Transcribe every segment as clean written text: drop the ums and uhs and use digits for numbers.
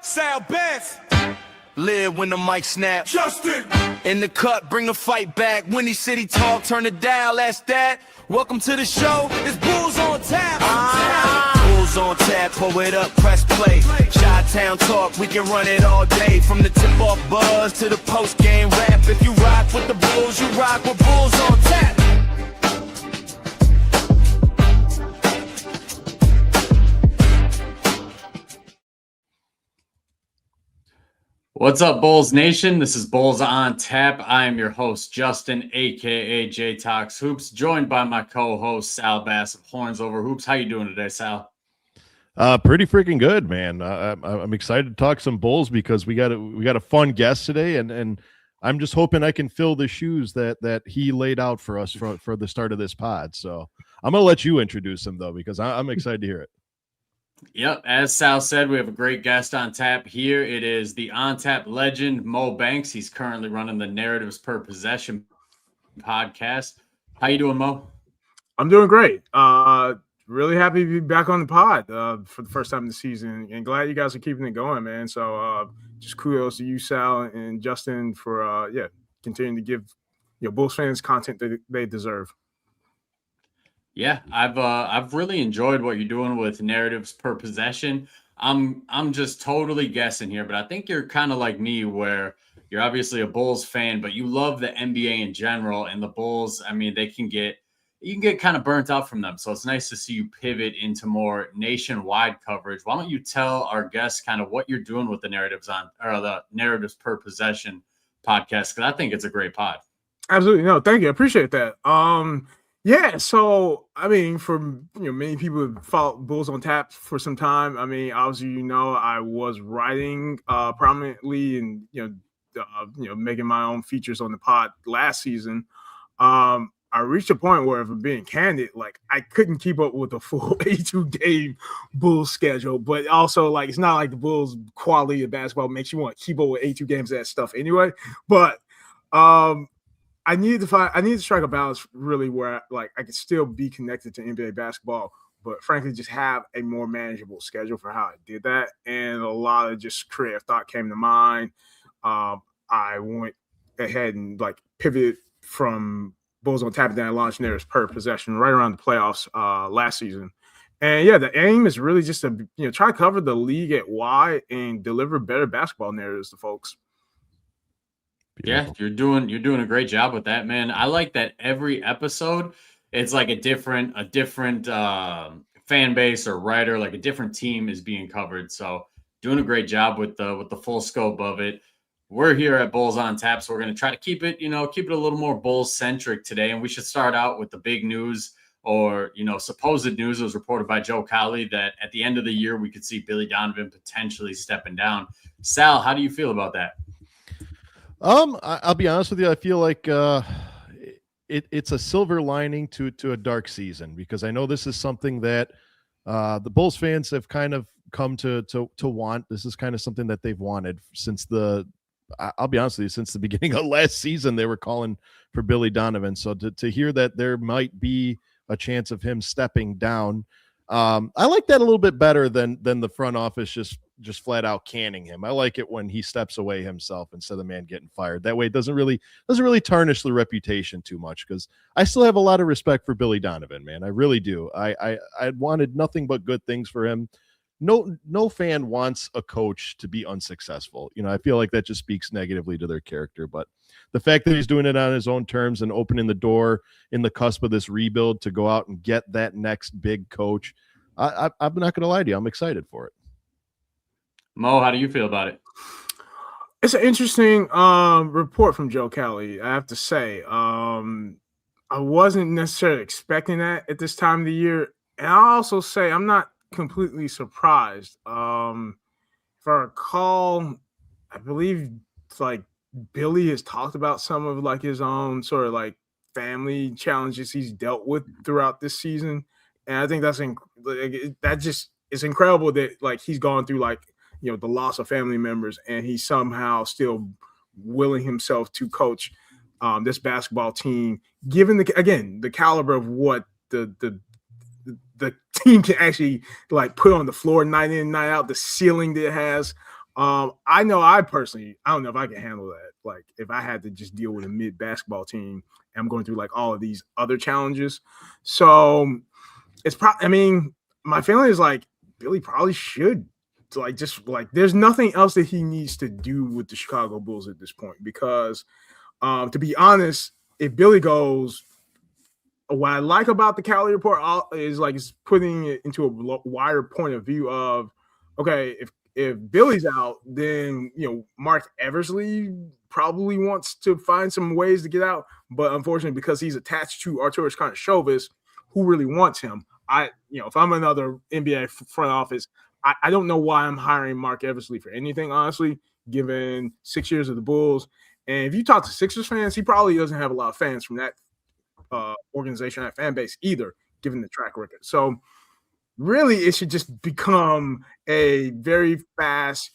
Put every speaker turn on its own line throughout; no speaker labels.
Sal Benz.
Live when the mic snap.
Justin.
In the cut, bring the fight back. Windy City talk, turn it down, that's that. Welcome to the show, it's Bulls on Tap. Bulls on Tap, pull it up, press play. Chi-Town talk, we can run it all day. From the tip-off buzz to the post-game rap. If you rock with the Bulls, you rock with Bulls on Tap.
What's up, Bulls Nation? This is Bulls on Tap. I am your host, Justin, a.k.a. J Talks Hoops, joined by my co-host, Sal Bass of Horns Over Hoops. How you doing today, Sal?
Pretty freaking good, man. I'm excited to talk some Bulls because we got a fun guest today, and I'm just hoping I can fill the shoes that he laid out for us for the start of this pod. So I'm going to let you introduce him, though, because I'm excited to hear it.
Yep, as Sal said, we have a great guest on tap here. It is the On Tap legend, Mo Banks. He's currently running the Narratives Per Possession podcast. How you doing, Mo?
I'm doing great. Really happy to be back on the pod for the first time in the season, and glad you guys are keeping it going, man. So just kudos to you, Sal, and Justin for continuing to give Bulls fans content that they deserve.
Yeah, I've really enjoyed what you're doing with Narratives Per Possession. I'm just totally guessing here, but I think you're kind of like me, where you're obviously a Bulls fan, but you love the NBA in general, and the Bulls, I mean, you can get kind of burnt out from them. So it's nice to see you pivot into more nationwide coverage. Why don't you tell our guests kind of what you're doing with the the Narratives Per Possession podcast? Because I think it's a great pod.
Absolutely. No, thank you. I appreciate that. Yeah, so I mean, for many people who followed Bulls on Tap for some time. I mean, obviously, I was writing prominently and making my own features on the pod last season. I reached a point where, if I'm being candid, like I couldn't keep up with the full 82-game Bulls schedule. But also, like, it's not like the Bulls' quality of basketball makes you want to keep up with 82 games of that stuff anyway. But I needed to strike a balance, really, where I could still be connected to NBA basketball, but frankly just have a more manageable schedule for how I did that. And a lot of just creative thought came to mind. I went ahead and pivoted from Bulls on Tap, and then I launched Narratives Per Possession right around the playoffs last season. And yeah, the aim is really just to try to cover the league at wide and deliver better basketball narratives to folks.
Beautiful. Yeah, you're doing a great job with that, man. I like that every episode it's like a different fan base or writer, like a different team is being covered. So doing a great job with the full scope of it. We're here at Bulls on Tap, so we're going to try to keep it a little more Bulls centric today. And we should start out with the big news, or supposed news. It was reported by Joe Cowley that at the end of the year we could see Billy Donovan potentially stepping down. Sal, how do you feel about that?
I'll be honest with you. I feel like it's a silver lining to a dark season, because I know this is something that the Bulls fans have kind of come to want. This is kind of something that they've wanted since I'll be honest with you, since the beginning of last season. They were calling for Billy Donovan. So to hear that there might be a chance of him stepping down, I like that a little bit better than the front office just flat out canning him. I like it when he steps away himself instead of the man getting fired. That way it doesn't really tarnish the reputation too much, because I still have a lot of respect for Billy Donovan, man. I really do. I wanted nothing but good things for him. No fan wants a coach to be unsuccessful. I feel like that just speaks negatively to their character. But the fact that he's doing it on his own terms and opening the door in the cusp of this rebuild to go out and get that next big coach, I'm not going to lie to you. I'm excited for it.
Mo, how do you feel about it?
It's an interesting report from Joe Cowley, I have to say. I wasn't necessarily expecting that at this time of the year. And I'll also say I'm not completely surprised. If I recall, I believe Billy has talked about some of his own sort of family challenges he's dealt with throughout this season. And I think that just is incredible that he's gone through the loss of family members, and he's somehow still willing himself to coach this basketball team, given the caliber of what the team can actually put on the floor night in, night out, the ceiling that it has. I know I don't know if I can handle that. Like if I had to just deal with a mid basketball team and I'm going through like all of these other challenges. So it's probably, I mean, my feeling is like Billy probably should like just like there's nothing else that he needs to do with the Chicago Bulls at this point because to be honest, if Billy goes, what I like about the Cali report is like it's putting it into a wider point of view of okay, if Billy's out, then Mark Eversley probably wants to find some ways to get out, but unfortunately, because he's attached to Arturas Karnisovas, who really wants him? If I'm another NBA front office, I don't know why I'm hiring Mark Eversley for anything, honestly, given 6 years of the Bulls. And if you talk to Sixers fans, he probably doesn't have a lot of fans from that organization, that fan base either, given the track record. So really, it should just become a very fast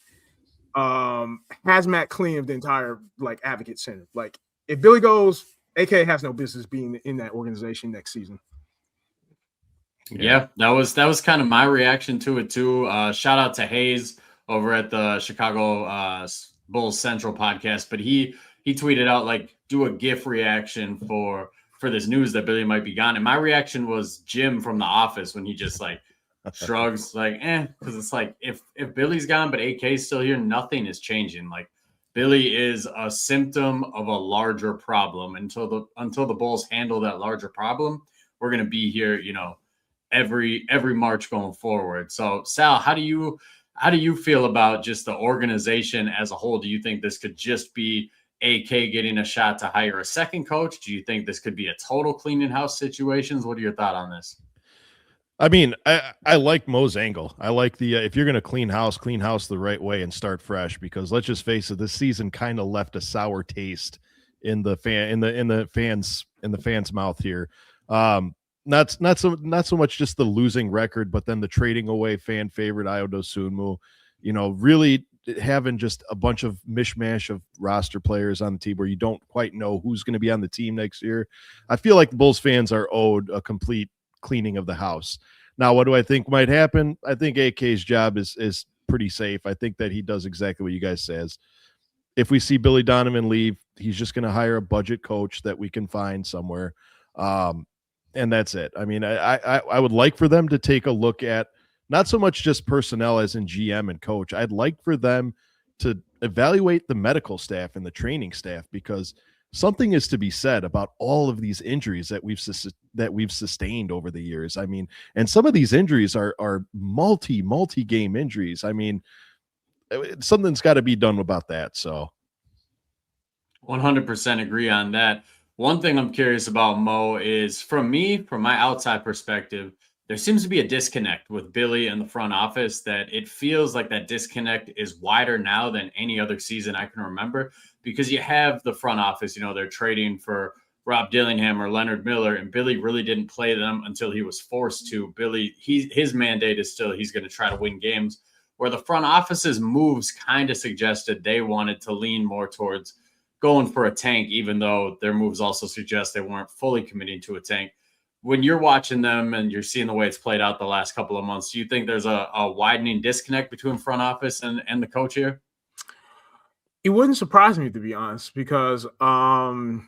hazmat clean of the entire like Advocate Center. Like if Billy goes, AK has no business being in that organization next season.
Yeah, that was kind of my reaction to it too. Shout out to Hayes over at the Chicago Bulls Central podcast, but he tweeted out like do a GIF reaction for this news that Billy might be gone, and my reaction was Jim from The Office when he just like shrugs like because it's like if Billy's gone but AK's still here, nothing is changing. Like Billy is a symptom of a larger problem. Until the Bulls handle that larger problem, we're gonna be here, every March going forward. So Sal, how do you feel about just the organization as a whole? Do you think this could just be AK getting a shot to hire a second coach? Do you think this could be a total cleaning house situations? What are your thoughts on this?
I mean, I like Mo's angle. I like the if you're going to clean house the right way and start fresh, because let's just face it, this season kind of left a sour taste in the fans' mouth here. Not so much just the losing record, but then the trading away fan favorite Ayo Dosunmu, really having just a bunch of mishmash of roster players on the team where you don't quite know who's going to be on the team next year. I feel like the Bulls fans are owed a complete cleaning of the house. Now, what do I think might happen? I think AK's job is pretty safe. I think that he does exactly what you guys says. If we see Billy Donovan leave, he's just going to hire a budget coach that we can find somewhere. And that's it. I mean, I would like for them to take a look at not so much just personnel as in GM and coach. I'd like for them to evaluate the medical staff and the training staff, because something is to be said about all of these injuries that we've sustained over the years. I mean, and some of these injuries are multi-game injuries. I mean, something's got to be done about that. So
100% agree on that. One thing I'm curious about, Mo, is from my outside perspective, there seems to be a disconnect with Billy and the front office, that it feels like that disconnect is wider now than any other season I can remember, because you have the front office, they're trading for Rob Dillingham or Leonard Miller, and Billy really didn't play them until he was forced to. Billy, his mandate is still he's going to try to win games, where the front office's moves kind of suggested they wanted to lean more towards going for a tank, even though their moves also suggest they weren't fully committing to a tank. When you're watching them and you're seeing the way it's played out the last couple of months, do you think there's a widening disconnect between front office and the coach here?
It wouldn't surprise me, to be honest, because so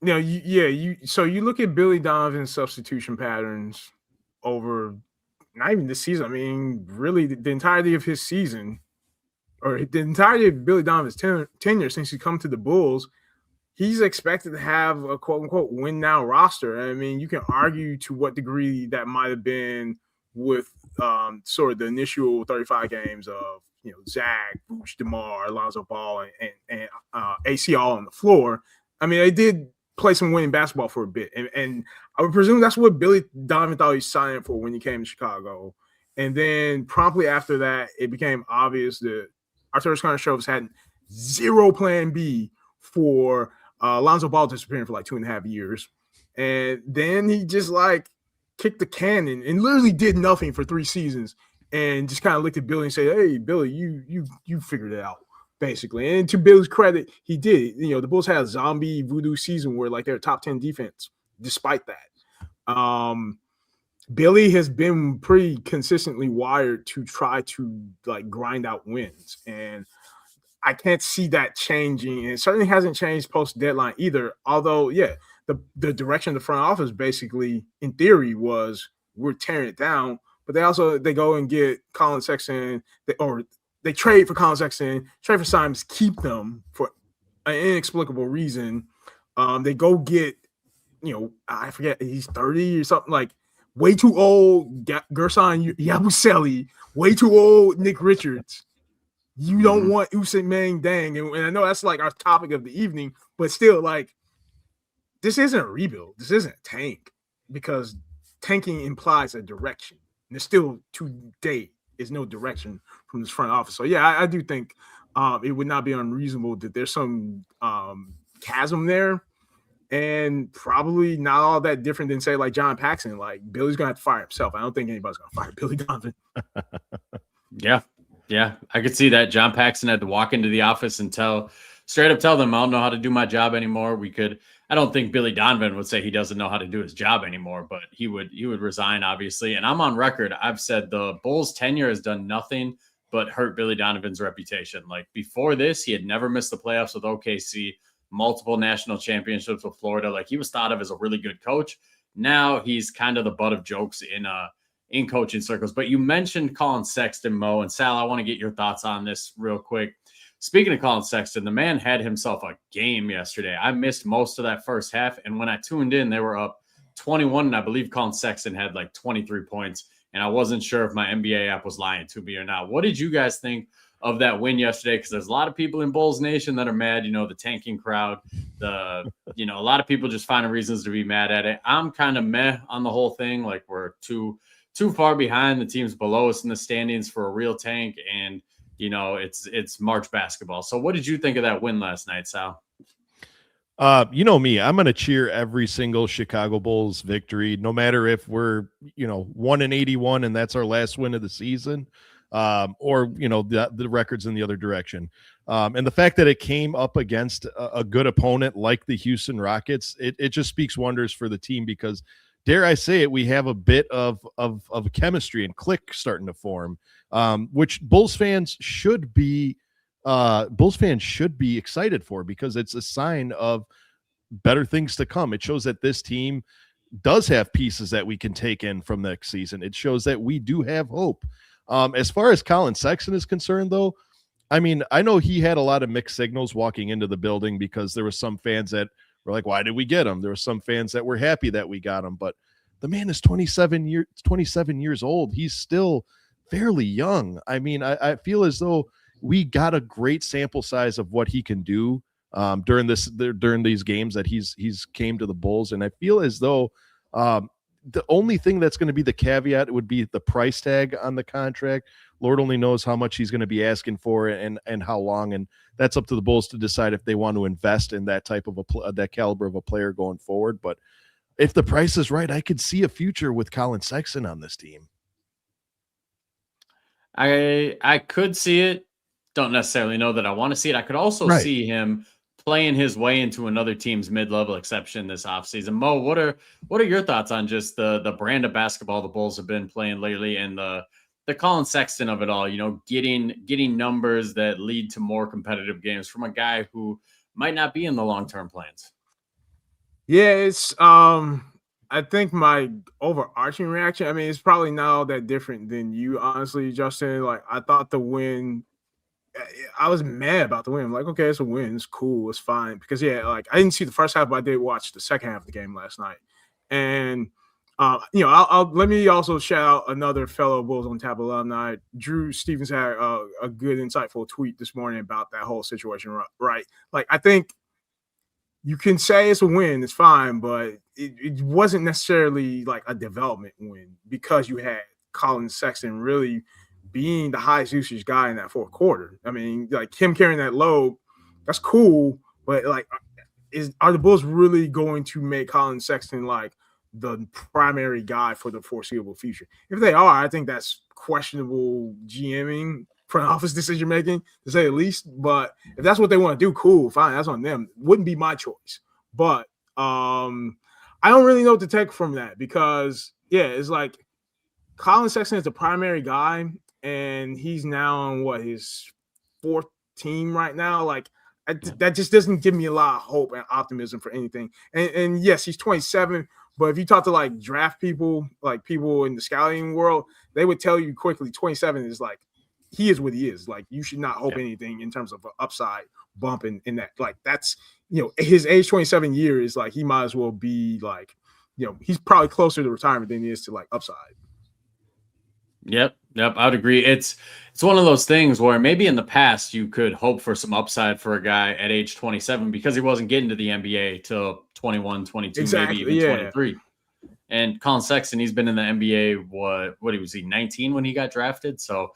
you look at Billy Donovan's substitution patterns over not even this season. I mean, really the entirety of his season, or the entirety of Billy Donovan's tenure since he come to the Bulls. He's expected to have a quote-unquote win-now roster. I mean, you can argue to what degree that might have been with sort of the initial 35 games of, Zach, Vooch, DeMar, Alonzo Ball, and AC all on the floor. I mean, they did play some winning basketball for a bit. And I would presume that's what Billy Donovan thought he signed for when he came to Chicago. And then promptly after that, it became obvious that Arturas Karnisovas had zero plan B for Alonzo Ball disappearing for like 2.5 years. And then he just like kicked the can and literally did nothing for 3 seasons and just kind of looked at Billy and said, "Hey, Billy, you figured it out," basically. And to Billy's credit, he did. The Bulls had a zombie voodoo season where like they're a top 10 defense despite that. Billy has been pretty consistently wired to try to like grind out wins, and I can't see that changing. And it certainly hasn't changed post deadline either. Although, yeah, the direction of the front office basically, in theory, was we're tearing it down. But they go and get Colin Sexton, they trade for Colin Sexton, trade for Simons, keep them for an inexplicable reason. They go get, I forget, he's 30 or something, like way too old Gerson Yabusele, way too old Nick Richards. You don't want Eason Mang Dang. And I know that's like our topic of the evening, but still, like, this isn't a rebuild. This isn't a tank, because tanking implies a direction. And there's still, to date, is no direction from this front office. So, yeah, I do think it would not be unreasonable that there's some chasm there, and probably not all that different than, say, like John Paxson. Like, Billy's going to have to fire himself. I don't think anybody's going to fire Billy Donovan.
Yeah, I could see that. John Paxson had to walk into the office and straight up tell them, I don't know how to do my job anymore. I don't think Billy Donovan would say he doesn't know how to do his job anymore, but he would resign, obviously. And I'm on record. I've said the Bulls' tenure has done nothing but hurt Billy Donovan's reputation. Like, before this, he had never missed the playoffs with OKC, multiple national championships with Florida. Like, he was thought of as a really good coach. Now he's kind of the butt of jokes in coaching circles. But you mentioned Colin Sexton, Mo, and Sal. I want to get your thoughts on this real quick. Speaking of Colin Sexton, the man had himself a game yesterday. I missed most of that first half, and when I tuned in, they were up 21, and I believe Colin Sexton had like 23 points, and I wasn't sure if my NBA app was lying to me or not. What did you guys think of that win yesterday? Because there's a lot of people in Bulls Nation that are mad, the tanking crowd, a lot of people just finding reasons to be mad at it. I'm kind of meh on the whole thing. Like, we're too far behind the teams below us in the standings for a real tank, and it's March basketball. So what did you think of that win last night, Sal?
You know me, I'm going to cheer every single Chicago Bulls victory, no matter if we're 1-81 and that's our last win of the season, or the records in the other direction. And the fact that it came up against a good opponent like the Houston Rockets, it just speaks wonders for the team, because, dare I say it, we have a bit of chemistry and click starting to form, which Bulls fans should be excited for, because it's a sign of better things to come. It shows that this team does have pieces that we can take in from next season. It shows that we do have hope. As far as Colin Sexton is concerned, though, I mean, I know he had a lot of mixed signals walking into the building, because there were some fans that were like, why did we get him? There were some fans that were happy that we got him, but the man is 27 years old. He's still fairly young. I mean, I feel as though we got a great sample size of what he can do during these games that he's came to the Bulls. And I feel as though the only thing that's going to be the caveat would be the price tag on the contract. Lord only knows how much he's going to be asking for and how long. And that's up to the Bulls to decide if they want to invest in that type of that caliber of a player going forward. But if the price is right, I could see a future with Colin Sexton on this team.
I could see it. Don't necessarily know that I want to see it. I could also see him playing his way into another team's mid-level exception this offseason. Mo, what are your thoughts on just the brand of basketball the Bulls have been playing lately, and the Colin Sexton of it all, getting numbers that lead to more competitive games from a guy who might not be in the long-term plans?
Yeah, it's I think my overarching reaction, I mean, it's probably not all that different than you, honestly, Justin. Like, I thought the win, I was mad about the win. I'm like, okay, it's a win. It's cool. It's fine. Because, yeah, like, I didn't see the first half, but I did watch the second half of the game last night. And, I'll let me also shout out another fellow Bulls on Tap alumni. Drew Stevens had a good, insightful tweet this morning about that whole situation, right? Like, I think you can say it's a win, it's fine, but it wasn't necessarily like a development win, because you had Colin Sexton really being the highest usage guy in that fourth quarter. I mean, like, him carrying that load, that's cool, but like, are the Bulls really going to make Colin Sexton like the primary guy for the foreseeable future? If they are, I think that's questionable GMing, front office decision making, to say the least. But if that's what they want to do, cool, fine, that's on them. Wouldn't be my choice. But I don't really know what to take from that, because it's like Colin Sexton is the primary guy, and he's now on his fourth team right now. Like that just doesn't give me a lot of hope and optimism for anything. And yes, he's 27, but if you talk to like draft people, like people in the scouting world, they would tell you quickly 27 is like he is what he is. Like you should not hope anything in terms of an upside bump in that. Like that's his age 27 year is like he might as well be like he's probably closer to retirement than he is to like upside.
Yep, I would agree. It's one of those things where maybe in the past you could hope for some upside for a guy at age 27 because he wasn't getting to the NBA till 21, 22, maybe even 23. And Colin Sexton, he's been in the NBA, what was he, 19 when he got drafted? So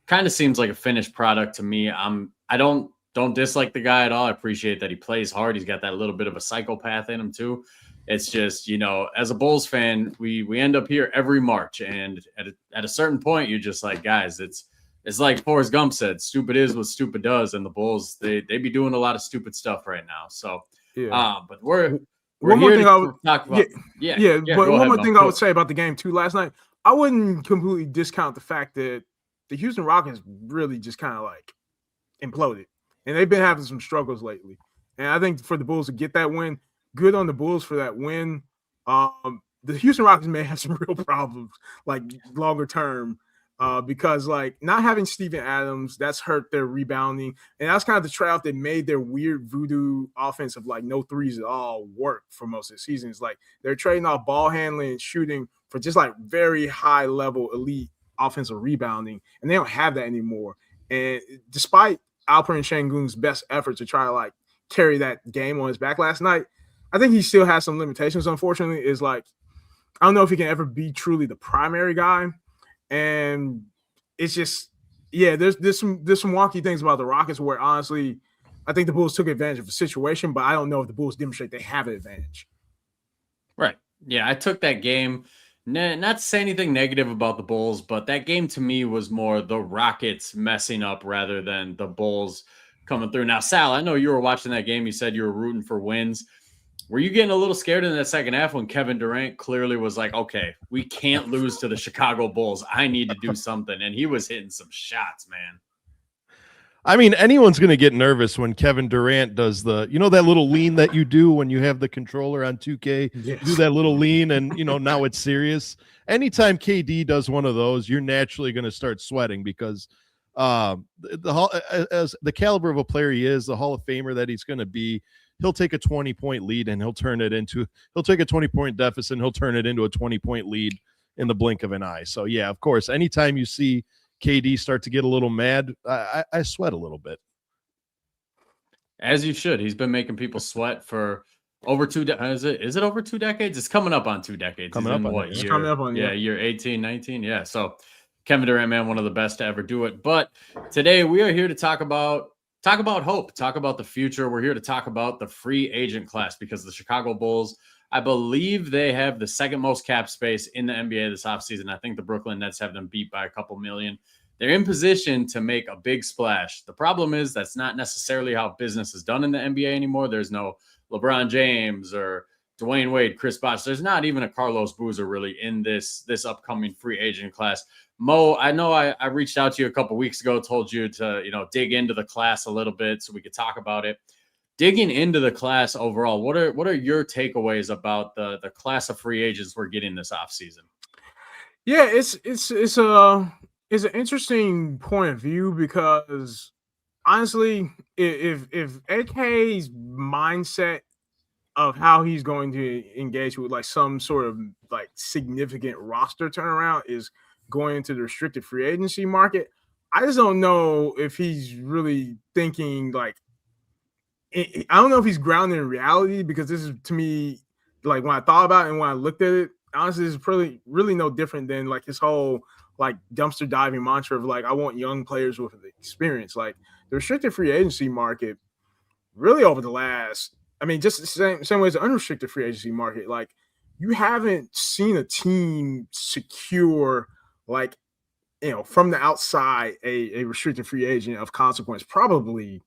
kind of seems like a finished product to me. I don't dislike the guy at all. I appreciate that he plays hard. He's got that little bit of a psychopath in him too. It's just, as a Bulls fan, we end up here every March, and at a certain point, you're just like, guys, it's like Forrest Gump said, stupid is what stupid does, and the Bulls they be doing a lot of stupid stuff right now. So, but we're
one more thing I would
talk about.
But one more thing I would say about the game too last night, I wouldn't completely discount the fact that the Houston Rockets really just kind of like imploded, and they've been having some struggles lately. And I think for the Bulls to get that win. Good on the Bulls for that win. The Houston Rockets may have some real problems, like longer term, because like not having Steven Adams, that's hurt their rebounding, and that's kind of the trade-off that made their weird voodoo offense of like no threes at all work for most of the season. It's like they're trading off ball handling and shooting for just like very high level elite offensive rebounding, and they don't have that anymore. And despite Alperen Şengün's best effort to try to like carry that game on his back last night, I think he still has some limitations, unfortunately. Is like, I don't know if he can ever be truly the primary guy. And it's just, there's some wonky things about the Rockets where honestly, I think the Bulls took advantage of the situation, but I don't know if the Bulls demonstrate they have an advantage.
Right. Yeah, I took that game, not to say anything negative about the Bulls, but that game to me was more the Rockets messing up rather than the Bulls coming through. Now, Sal, I know you were watching that game. You said you were rooting for wins. Were you getting a little scared in that second half when Kevin Durant clearly was like, okay, we can't lose to the Chicago Bulls. I need to do something. And he was hitting some shots, man.
I mean, anyone's going to get nervous when Kevin Durant does that little lean that you do when you have the controller on 2K, do that little lean and, now it's serious. Anytime KD does one of those, you're naturally going to start sweating because as the caliber of a player he is, the Hall of Famer that he's going to be, he'll take a 20-point lead and he'll take a 20-point deficit and he'll turn it into a 20-point lead in the blink of an eye. So, yeah, of course, anytime you see KD start to get a little mad, I sweat a little bit.
As you should. He's been making people sweat for over 2 decades. Is it over 2 decades? It's coming up on 2 decades.
Coming up on
year 18, 19. Yeah. So Kevin Durant, man, one of the best to ever do it. But today we are here to talk about hope, talk about the future. We're here to talk about the free agent class because the Chicago Bulls, I believe they have the second most cap space in the NBA this offseason. I think the Brooklyn Nets have them beat by a couple million. They're in position to make a big splash. The problem is that's not necessarily how business is done in the NBA anymore. There's no LeBron James or Dwayne Wade, Chris Bosh. There's not even a Carlos Boozer really in this upcoming free agent class. Mo, I know I reached out to you a couple weeks ago, told you to, dig into the class a little bit so we could talk about it. Digging into the class overall, what are your takeaways about the class of free agents we're getting this offseason?
Yeah, it's an interesting point of view because honestly, if AK's mindset of how he's going to engage with like some sort of like significant roster turnaround is going into the restricted free agency market, I just don't know if he's really thinking like, I don't know if he's grounded in reality because this is to me, like when I thought about it and when I looked at it, honestly, it's really no different than like his whole like dumpster diving mantra of like, I want young players with experience. Like the restricted free agency market really over the last, just the same way as the unrestricted free agency market, like you haven't seen a team secure like, from the outside, a restricted free agent of consequence, probably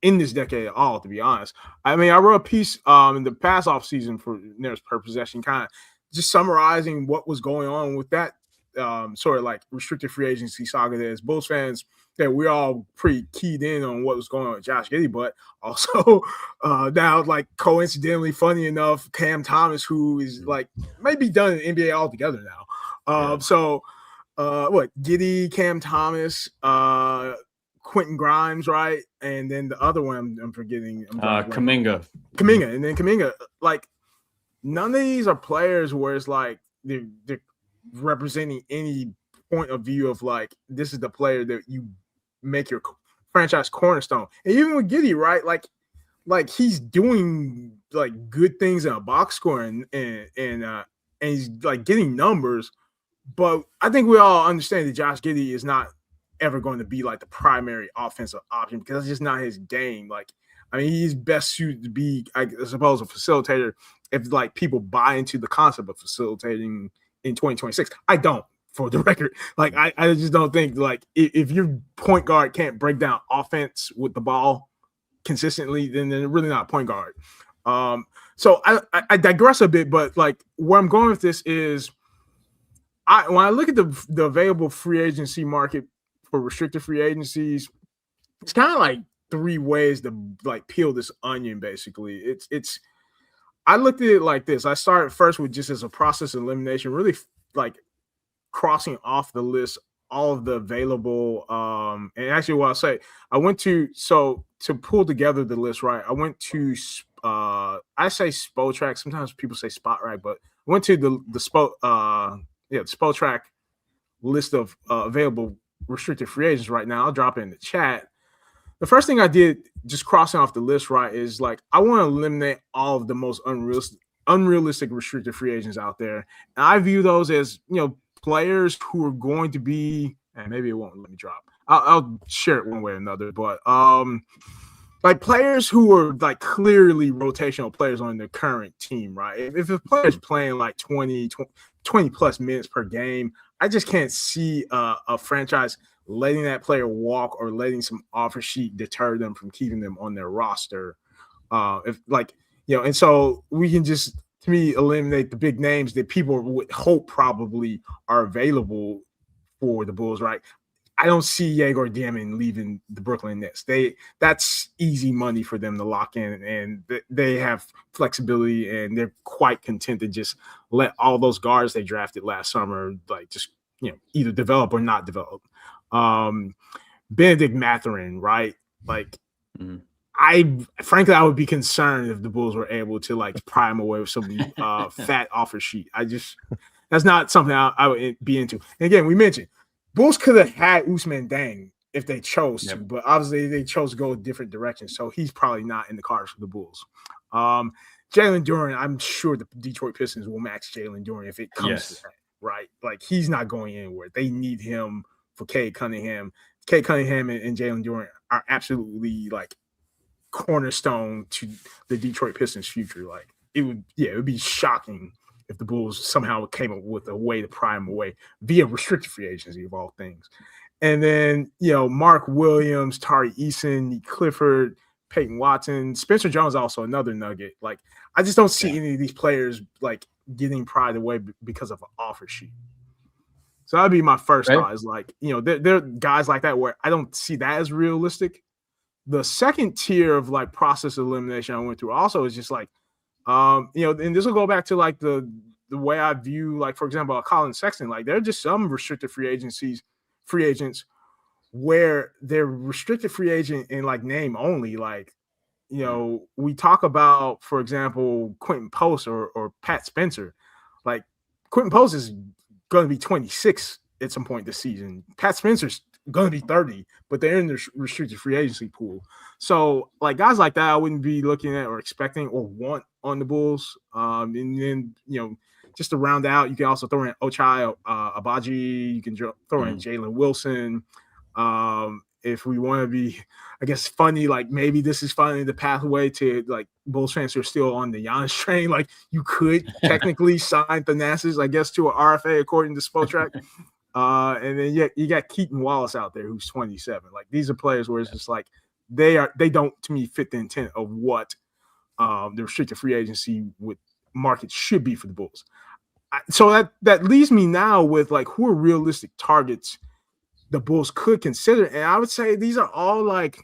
in this decade at all, to be honest. I wrote a piece in the past offseason for Narrative Per Possession, kind of just summarizing what was going on with that sort of like restricted free agency saga. As Bulls fans, that we're all pretty keyed in on what was going on with Josh Giddey, but also now, like, coincidentally, funny enough, Cam Thomas, who is like maybe done in NBA altogether now. So Giddey, Cam Thomas, Quentin Grimes, right? And then the other one I'm forgetting.
Kuminga.
And then Kuminga. Like, none of these are players where it's like they're representing any point of view of like, this is the player that you make your franchise cornerstone. And even with Giddey, right? Like he's doing like good things in a box score and he's like getting numbers. But I think we all understand that Josh Giddey is not ever going to be like the primary offensive option because that's just not his game. Like, I mean, he's best suited to be, I suppose, a facilitator if like people buy into the concept of facilitating in 2026. I don't, for the record. Like, I just don't think like if your point guard can't break down offense with the ball consistently, then they're really not a point guard. So I digress a bit, but like where I'm going with this is when I look at the available free agency market for restricted free agencies, it's kind of like three ways to like peel this onion. Basically, it's I looked at it like this. I started first with just as a process of elimination, really like crossing off the list all of the available. And actually, what I'll say, I went to pull together the list, right? I went to I say Spotrac. Sometimes people say Spotrac, but I went to the Spotrac list of available restricted free agents right now. I'll drop it in the chat. The first thing I did, just crossing off the list, right, is like I want to eliminate all of the most unrealistic restricted free agents out there. And I view those as, players who are going to be, and maybe it won't let me drop. I'll share it one way or another, but like players who are like clearly rotational players on the current team, right? If a player's playing like 20 plus minutes per game, I just can't see a franchise letting that player walk or letting some offer sheet deter them from keeping them on their roster. And so we can just, to me, eliminate the big names that people would hope probably are available for the Bulls, right? I don't see Yegor Diamin leaving the Brooklyn Nets. That's easy money for them to lock in, and they have flexibility, and they're quite content to just let all those guards they drafted last summer, like, just either develop or not develop. Benedict Mathurin, right? Like, I would be concerned if the Bulls were able to like pry him away with some fat offer sheet. That's not something I would be into. And again, we mentioned Bulls could have had Ousmane Deng if they chose to, but obviously they chose to go a different direction. So he's probably not in the cards for the Bulls. Jalen Duren, I'm sure the Detroit Pistons will max Jalen Duren if it comes to that, right? Like, he's not going anywhere. They need him for Cade Cunningham. Cade Cunningham and Jalen Duren are absolutely like cornerstone to the Detroit Pistons' future. Like, it would be shocking if the Bulls somehow came up with a way to pry him away via restricted free agency of all things. And then, Mark Williams, Tari Eason, Clifford, Peyton Watson, Spencer Jones, also another nugget. Like, I just don't see any of these players like getting pried away because of an offer sheet. So that'd be my first thought, is like, there are guys like that where I don't see that as realistic. The second tier of like process elimination I went through also is just like, and this will go back to like the way I view, like, for example, Colin Sexton. Like, there are just some restricted free agents where they're restricted free agent in like name only. Like, we talk about, for example, Quentin Post or Pat Spencer. Like, Quentin Post is going to be 26 at some point this season. Pat Spencer's going to be 30, but they're in the restricted free agency pool. So like guys like that, I wouldn't be looking at or expecting or want on the Bulls. And then, just to round out, you can also throw in Ochai Agbaji. You can throw in Jalen Wilson. If we want to be, I guess, funny, like maybe this is finally the pathway to like Bulls fans who are still on the Giannis train. Like, you could technically sign Thanasis, I guess, to an RFA according to Spotrac. And then you got Keaton Wallace out there who's 27. Like, these are players where it's just like they don't, to me, fit the intent of what the restricted free agency with market should be for the Bulls. So that leaves me now with like who are realistic targets the Bulls could consider, and I would say these are all like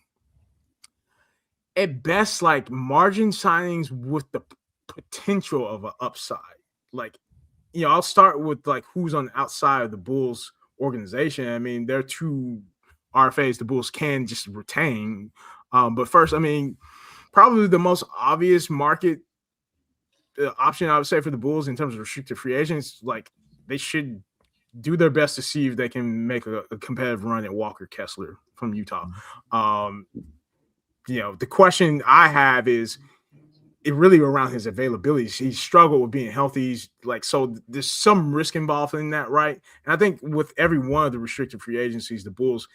at best like margin signings with the potential of an upside. Like, I'll start with like who's on the outside of the Bulls organization. I mean, there are two RFAs the Bulls can just retain. But first, I mean, probably the most obvious market option I would say for the Bulls in terms of restricted free agents, like they should do their best to see if they can make a competitive run at Walker Kessler from Utah. The question I have is it really around his availability. He struggled with being healthy. He's like, so there's some risk involved in that, right? And I think with every one of the restricted free agencies, the Bulls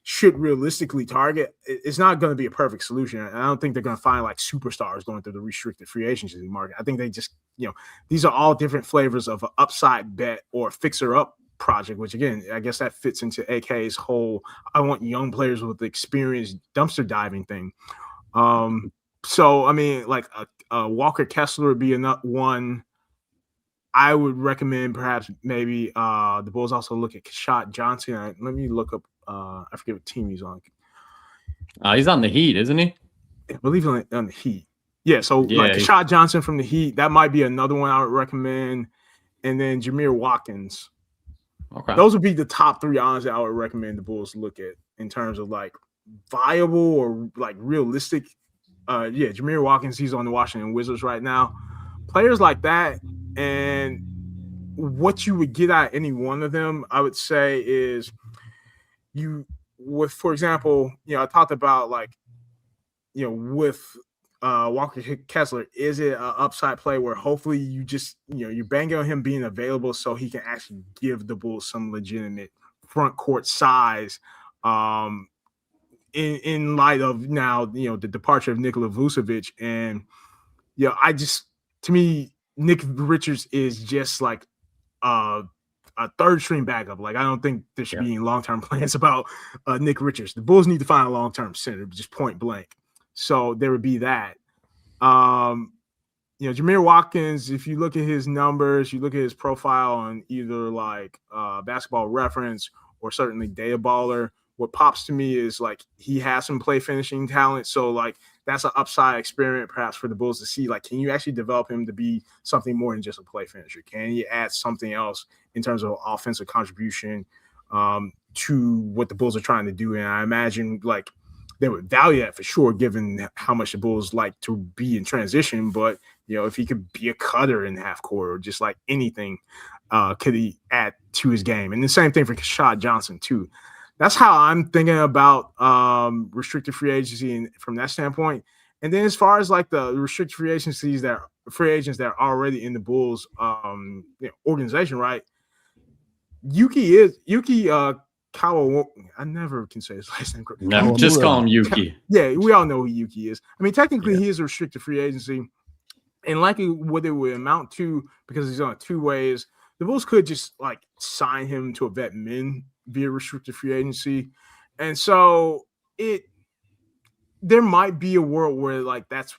should realistically target. It's not going to be a perfect solution. I don't think they're going to find like superstars going through the restricted free agency market. I think they just, these are all different flavors of an upside bet or fixer up project, which again, I guess that fits into AK's whole, I want young players with experience dumpster diving thing. So, I mean, like a Walker Kessler would be one. I would recommend perhaps maybe the Bulls also look at Keshad Johnson. Let me look up. I forget what team he's on.
He's on the Heat, isn't he?
I believe on the Heat. Yeah, so like Keshad Johnson from the Heat, that might be another one I would recommend. And then Jameer Watkins. Okay. Those would be the top three, honestly, I would recommend the Bulls look at in terms of like viable or like realistic. Jameer Watkins, he's on the Washington Wizards right now. Players like that, and what you would get out of any one of them, I would say is for example, I talked about like, with Walker Kessler, is it an upside play where hopefully you just, you're banking on him being available so he can actually give the Bulls some legitimate front court size in light of now, the departure of Nikola Vucevic. And, to me, Nick Richards is just like a third string backup. Like, I don't think there should be any long-term plans about Nick Richards. The Bulls need to find a long-term center, just point blank. So there would be that. Jameer Watkins, if you look at his numbers, you look at his profile on either like Basketball Reference or certainly Data Baller, what pops to me is like he has some play finishing talent. So like that's an upside experiment perhaps for the Bulls to see, like, can you actually develop him to be something more than just a play finisher? Can you add something else in terms of offensive contribution to what the Bulls are trying to do? And I imagine like they would value that for sure, given how much the Bulls like to be in transition. But, if he could be a cutter in half court or just like anything, could he add to his game? And the same thing for Keshad Johnson too. That's how I'm thinking about restricted free agency from that standpoint. And then as far as like the restricted free agents that are already in the Bulls organization, right? Yuki Kawa. I never can say his last name correctly.
No, just call him Yuki.
Yeah, we all know who Yuki is. I mean, technically he is a restricted free agency. And likely what it would amount to, because he's on two ways, the Bulls could just like sign him to a vet min via restricted free agency. And so there might be a world where like that's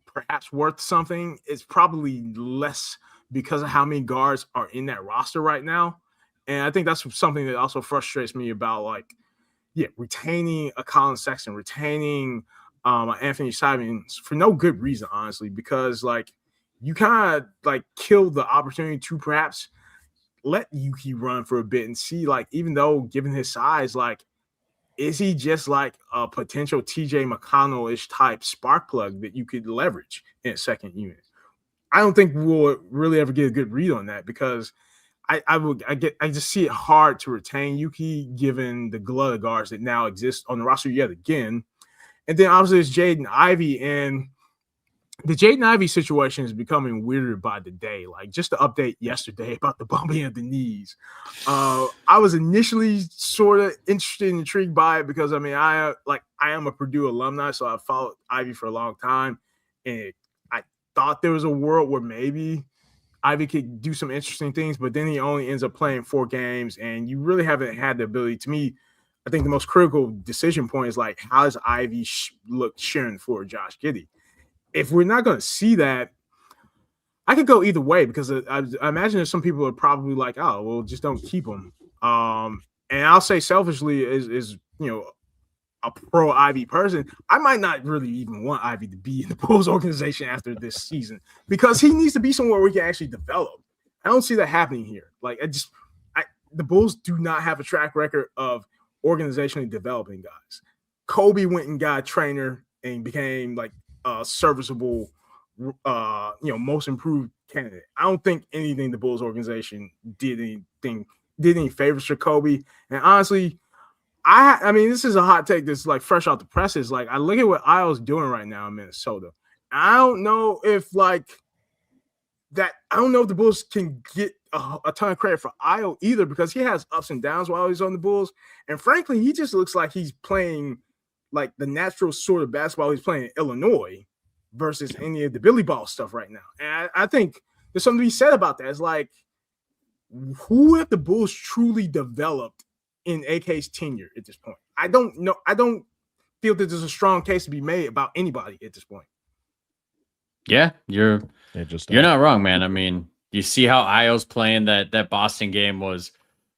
perhaps worth something. It's probably less because of how many guards are in that roster right now. And I think that's something that also frustrates me about like, retaining a Colin Sexton, retaining Anthony Simons for no good reason, honestly, because like you kind of like kill the opportunity to perhaps let Yuki run for a bit and see, like, even though given his size, like, is he just like a potential TJ McConnell-ish type spark plug that you could leverage in a second unit? I don't think we'll really ever get a good read on that because I just see it hard to retain Yuki given the glut of guards that now exist on the roster yet again. And then obviously there's Jaden Ivey, and the Jaden Ivey situation is becoming weirder by the day. Like just the update yesterday about the bumping of the knees. I was initially sort of interested and intrigued by it because I mean I am a Purdue alumni, so I've followed Ivey for a long time, and I thought there was a world where maybe Ivey could do some interesting things, but then he only ends up playing 4 games, and you really haven't had the ability. To me, I think the most critical decision point is like, how does Ivey look sharing for Josh Giddey? If we're not going to see that, I could go either way because I imagine there's some people are probably like, oh, well, just don't keep him. And I'll say selfishly, is a pro Ivy person, I might not really even want Ivy to be in the Bulls organization after this season because he needs to be somewhere where he can actually develop. I don't see that happening here. Like the Bulls do not have a track record of organizationally developing guys. Kobe went and got a trainer and became like a serviceable, most improved candidate. I don't think anything the Bulls organization did any favors for Kobe. And honestly, I mean, this is a hot take that's like fresh out the presses. Like, I look at what Io's doing right now in Minnesota. I don't know if the Bulls can get a ton of credit for Io either because he has ups and downs while he's on the Bulls. And frankly, he just looks like he's playing like the natural sort of basketball he's playing in Illinois versus any of the Billy Ball stuff right now. And I think there's something to be said about that. It's like, who have the Bulls truly developed in AK's tenure at this point? I don't know. I don't feel that there's a strong case to be made about anybody at this point.
Yeah, you're not wrong, man. I mean, you see how Io's playing. That Boston game was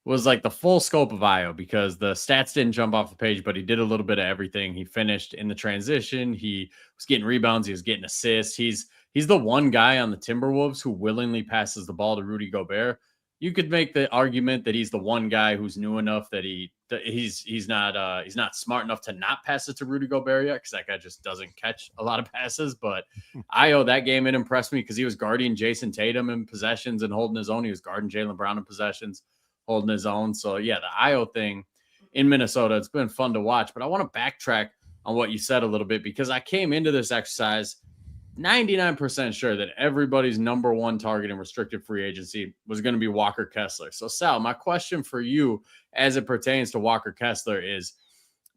like the full scope of Io because the stats didn't jump off the page, but he did a little bit of everything. He finished in the transition. He was getting rebounds. He was getting assists. He's the one guy on the Timberwolves who willingly passes the ball to Rudy Gobert. You could make the argument that he's the one guy who's new enough that he's not smart enough to not pass it to Rudy Gobert yet because that guy just doesn't catch a lot of passes. But Io, that game, it impressed me because he was guarding Jason Tatum in possessions and holding his own. He was guarding Jaylen Brown in possessions, holding his own. So yeah, the Io thing in Minnesota, it's been fun to watch. But I want to backtrack on what you said a little bit because I came into this exercise 99% sure that everybody's number one target in restricted free agency was going to be Walker Kessler. So Sal, my question for you as it pertains to Walker Kessler is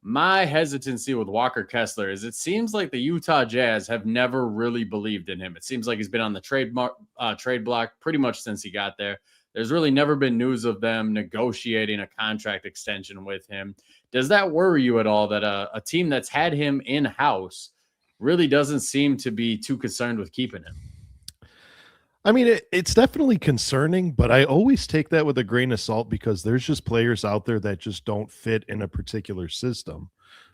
my hesitancy with Walker Kessler is it seems like the Utah Jazz have never really believed in him. It seems like he's been on the trade block pretty much since he got there. There's really never been news of them negotiating a contract extension with him. Does that worry you at all that a team that's had him in-house really doesn't seem to be too concerned with keeping him?
I mean, it's definitely concerning, but I always take that with a grain of salt because there's just players out there that just don't fit in a particular system.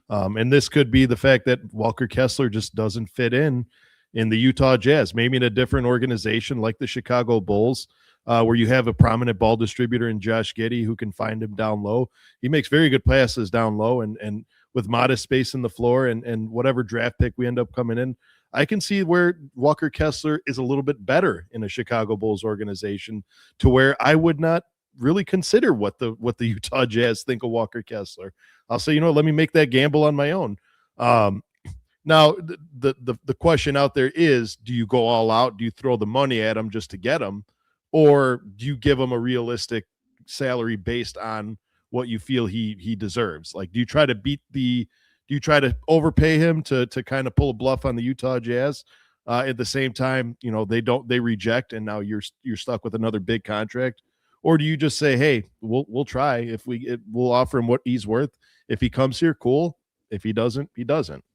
And this could be the fact that Walker Kessler just doesn't fit in the Utah Jazz, maybe in a different organization like the Chicago Bulls, where you have a prominent ball distributor in Josh Giddey who can find him down low. He makes very good passes down low and with modest space in the floor and whatever draft pick we end up coming in, I can see where Walker Kessler is a little bit better in a Chicago Bulls organization to where I would not really consider what the Utah Jazz think of Walker Kessler. I'll say, let me make that gamble on my own. Now the question out there is, do you go all out? Do you throw the money at him just to get him? Or do you give him a realistic salary based on what you feel he deserves? Like, do you try to overpay him to kind of pull a bluff on the Utah Jazz? At the same time, they reject, and now you're stuck with another big contract. Or do you just say, hey, we'll try. We'll offer him what he's worth. If he comes here, cool. If he doesn't, he doesn't.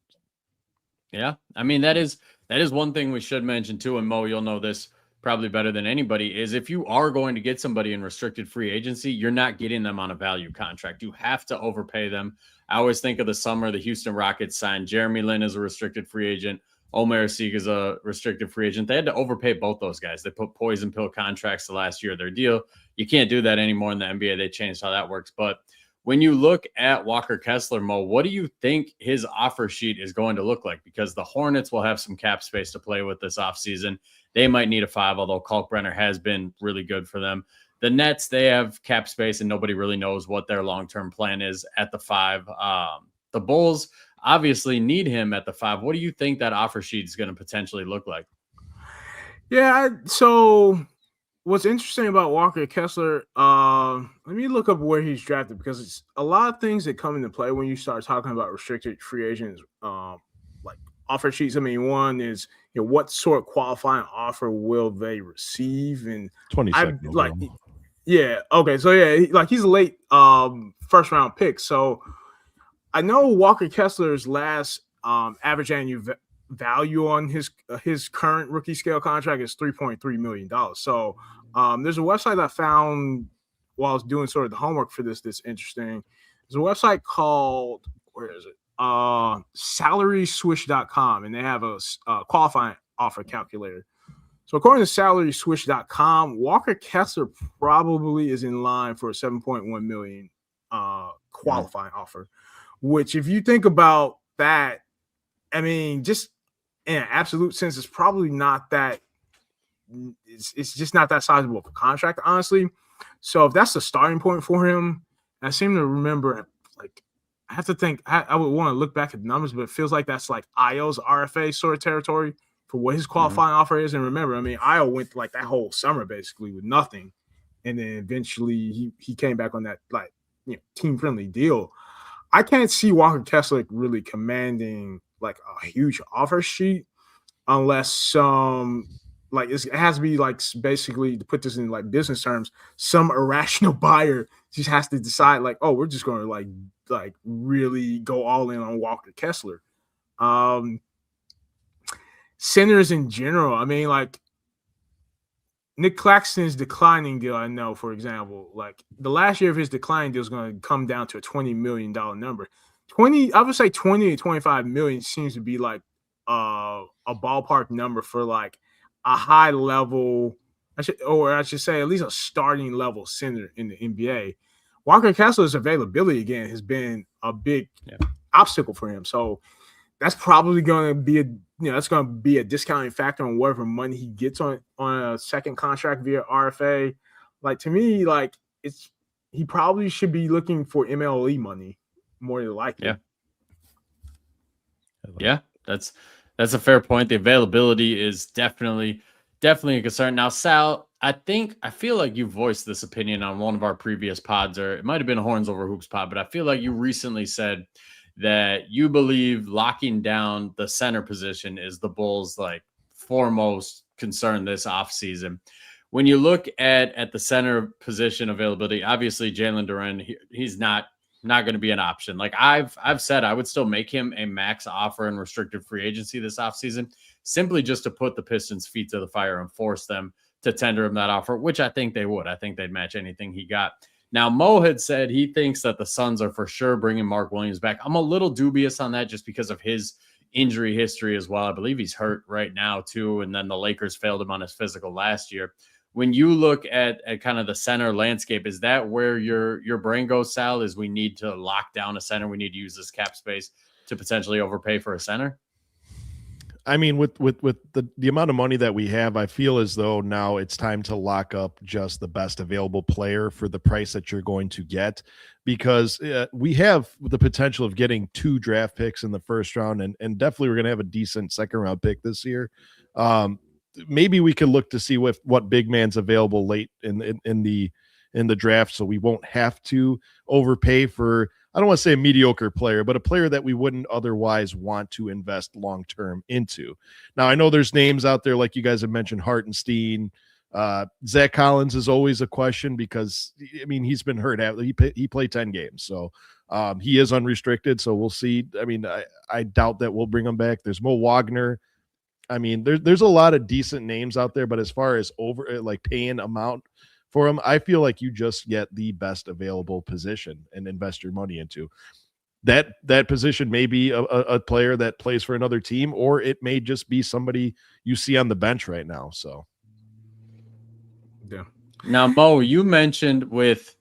Yeah, I mean that is one thing we should mention too. And Mo, you'll know this probably better than anybody, is if you are going to get somebody in restricted free agency, you're not getting them on a value contract. You have to overpay them. I always think of the summer the Houston Rockets signed Jeremy Lin as a restricted free agent, Omer Asik as a restricted free agent. They had to overpay both those guys. They put poison pill contracts the last year of their deal. You can't do that anymore in the NBA. They changed how that works. But when you look at Walker Kessler, Mo, what do you think his offer sheet is going to look like? Because the Hornets will have some cap space to play with this offseason. They might need a 5, although Kalkbrenner has been really good for them. The Nets, they have cap space, and nobody really knows what their long-term plan is at the 5. The Bulls obviously need him at the 5. What do you think that offer sheet is going to potentially look like?
Yeah, so what's interesting about Walker Kessler, let me look up where he's drafted because it's a lot of things that come into play when you start talking about restricted free agents, like offer sheets. I mean, one is, what sort of qualifying offer will they receive? And
22nd.
Yeah. Okay. So he's a late first round pick. So I know Walker Kessler's last average value on his current rookie scale contract is $3.3 million. So there's a website I found while I was doing sort of the homework for this that's interesting. There's a website called, where is it? SalarySwish.com, and they have a qualifying offer calculator. So according to SalarySwish.com, Walker Kessler probably is in line for a $7.1 million qualifying offer, which, if you think about that, I mean, just in an absolute sense, it's probably not that. It's just not that sizable of a contract, honestly. So if that's the starting point for him, I seem to remember, like, I have to think. I would want to look back at the numbers, but it feels like that's like Io's RFA sort of territory for what his qualifying offer is. And remember, I mean, Io went like that whole summer basically with nothing, and then eventually he came back on that, like, team friendly deal. I can't see Walker Kessler really commanding like a huge offer sheet unless like it has to be like, basically, to put this in like business terms, some irrational buyer just has to decide like, oh, we're just going to like really go all in on Walker Kessler. Centers in general, I mean, like Nick Claxton's declining deal, I know, for example, like the last year of his declining deal is going to come down to a $20 million number. I would say 20 to 25 million seems to be like a ballpark number for like a high level, I should say at least a starting level center in the NBA. Walker Kessler's availability again has been a big obstacle for him. So that's probably going to be a discounting factor on whatever money he gets on a second contract via RFA. Like, to me, like he probably should be looking for MLE money more than likely.
Yeah, that's a fair point. The availability is definitely a concern. Now, Sal, I feel like you voiced this opinion on one of our previous pods, or it might have been a Horns Over Hoops pod, but I feel like you recently said that you believe locking down the center position is the Bulls' like foremost concern this offseason. When you look at the center position availability, obviously Jalen Duren, he's not going to be an option. Like I've said, I would still make him a max offer in restricted free agency this offseason, simply just to put the Pistons' feet to the fire and force them to tender him that offer, which I think they would. I think they'd match anything he got. Now, Mo had said he thinks that the Suns are for sure bringing Mark Williams back. I'm a little dubious on that just because of his injury history as well. I believe he's hurt right now too, and then the Lakers failed him on his physical last year. When you look at kind of the center landscape, is that where your brain goes, Sal, is we need to lock down a center? We need to use this cap space to potentially overpay for a center?
I mean, with the amount of money that we have, I feel as though now it's time to lock up just the best available player for the price that you're going to get, because we have the potential of getting 2 draft picks in the first round, and definitely we're going to have a decent second round pick this year. Maybe we could look to see what big man's available late in the draft, so we won't have to overpay for, I don't want to say a mediocre player, but a player that we wouldn't otherwise want to invest long-term into. Now, I know there's names out there, like you guys have mentioned, Hartenstein. Zach Collins is always a question because, I mean, he's been hurt. He played 10 games, so he is unrestricted, so we'll see. I mean, I doubt that we'll bring him back. There's Mo Wagner. I mean, there's a lot of decent names out there, but as far as paying amount for him, I feel like you just get the best available position and invest your money into. That position may be a player that plays for another team, or it may just be somebody you see on the bench right now. So,
yeah.
Now, Mo, you mentioned with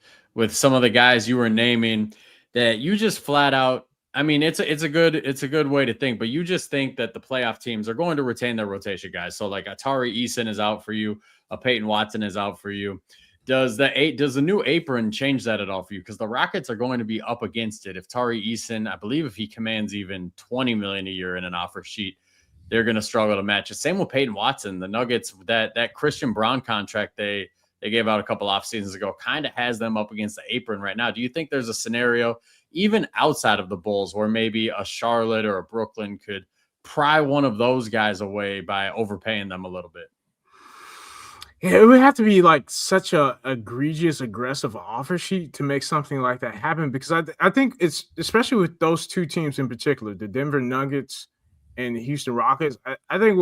some of the guys you were naming that you just flat out, I mean, it's a good way to think, but you just think that the playoff teams are going to retain their rotation guys. So like Tari, Eason is out for you, Peyton Watson is out for you. Does the new apron change that at all for you? Because the Rockets are going to be up against it. If Tari Eason, I believe if he commands even $20 million a year in an offer sheet, they're going to struggle to match it. Same with Peyton Watson. The Nuggets, that Christian Brown contract they gave out a couple off seasons ago kind of has them up against the apron right now. Do you think there's a scenario even outside of the Bulls where maybe a Charlotte or a Brooklyn could pry one of those guys away by overpaying them a little bit?
Yeah, it would have to be like such a egregious, aggressive offer sheet to make something like that happen, because I think it's, especially with those two teams in particular, the Denver Nuggets and the Houston Rockets, I think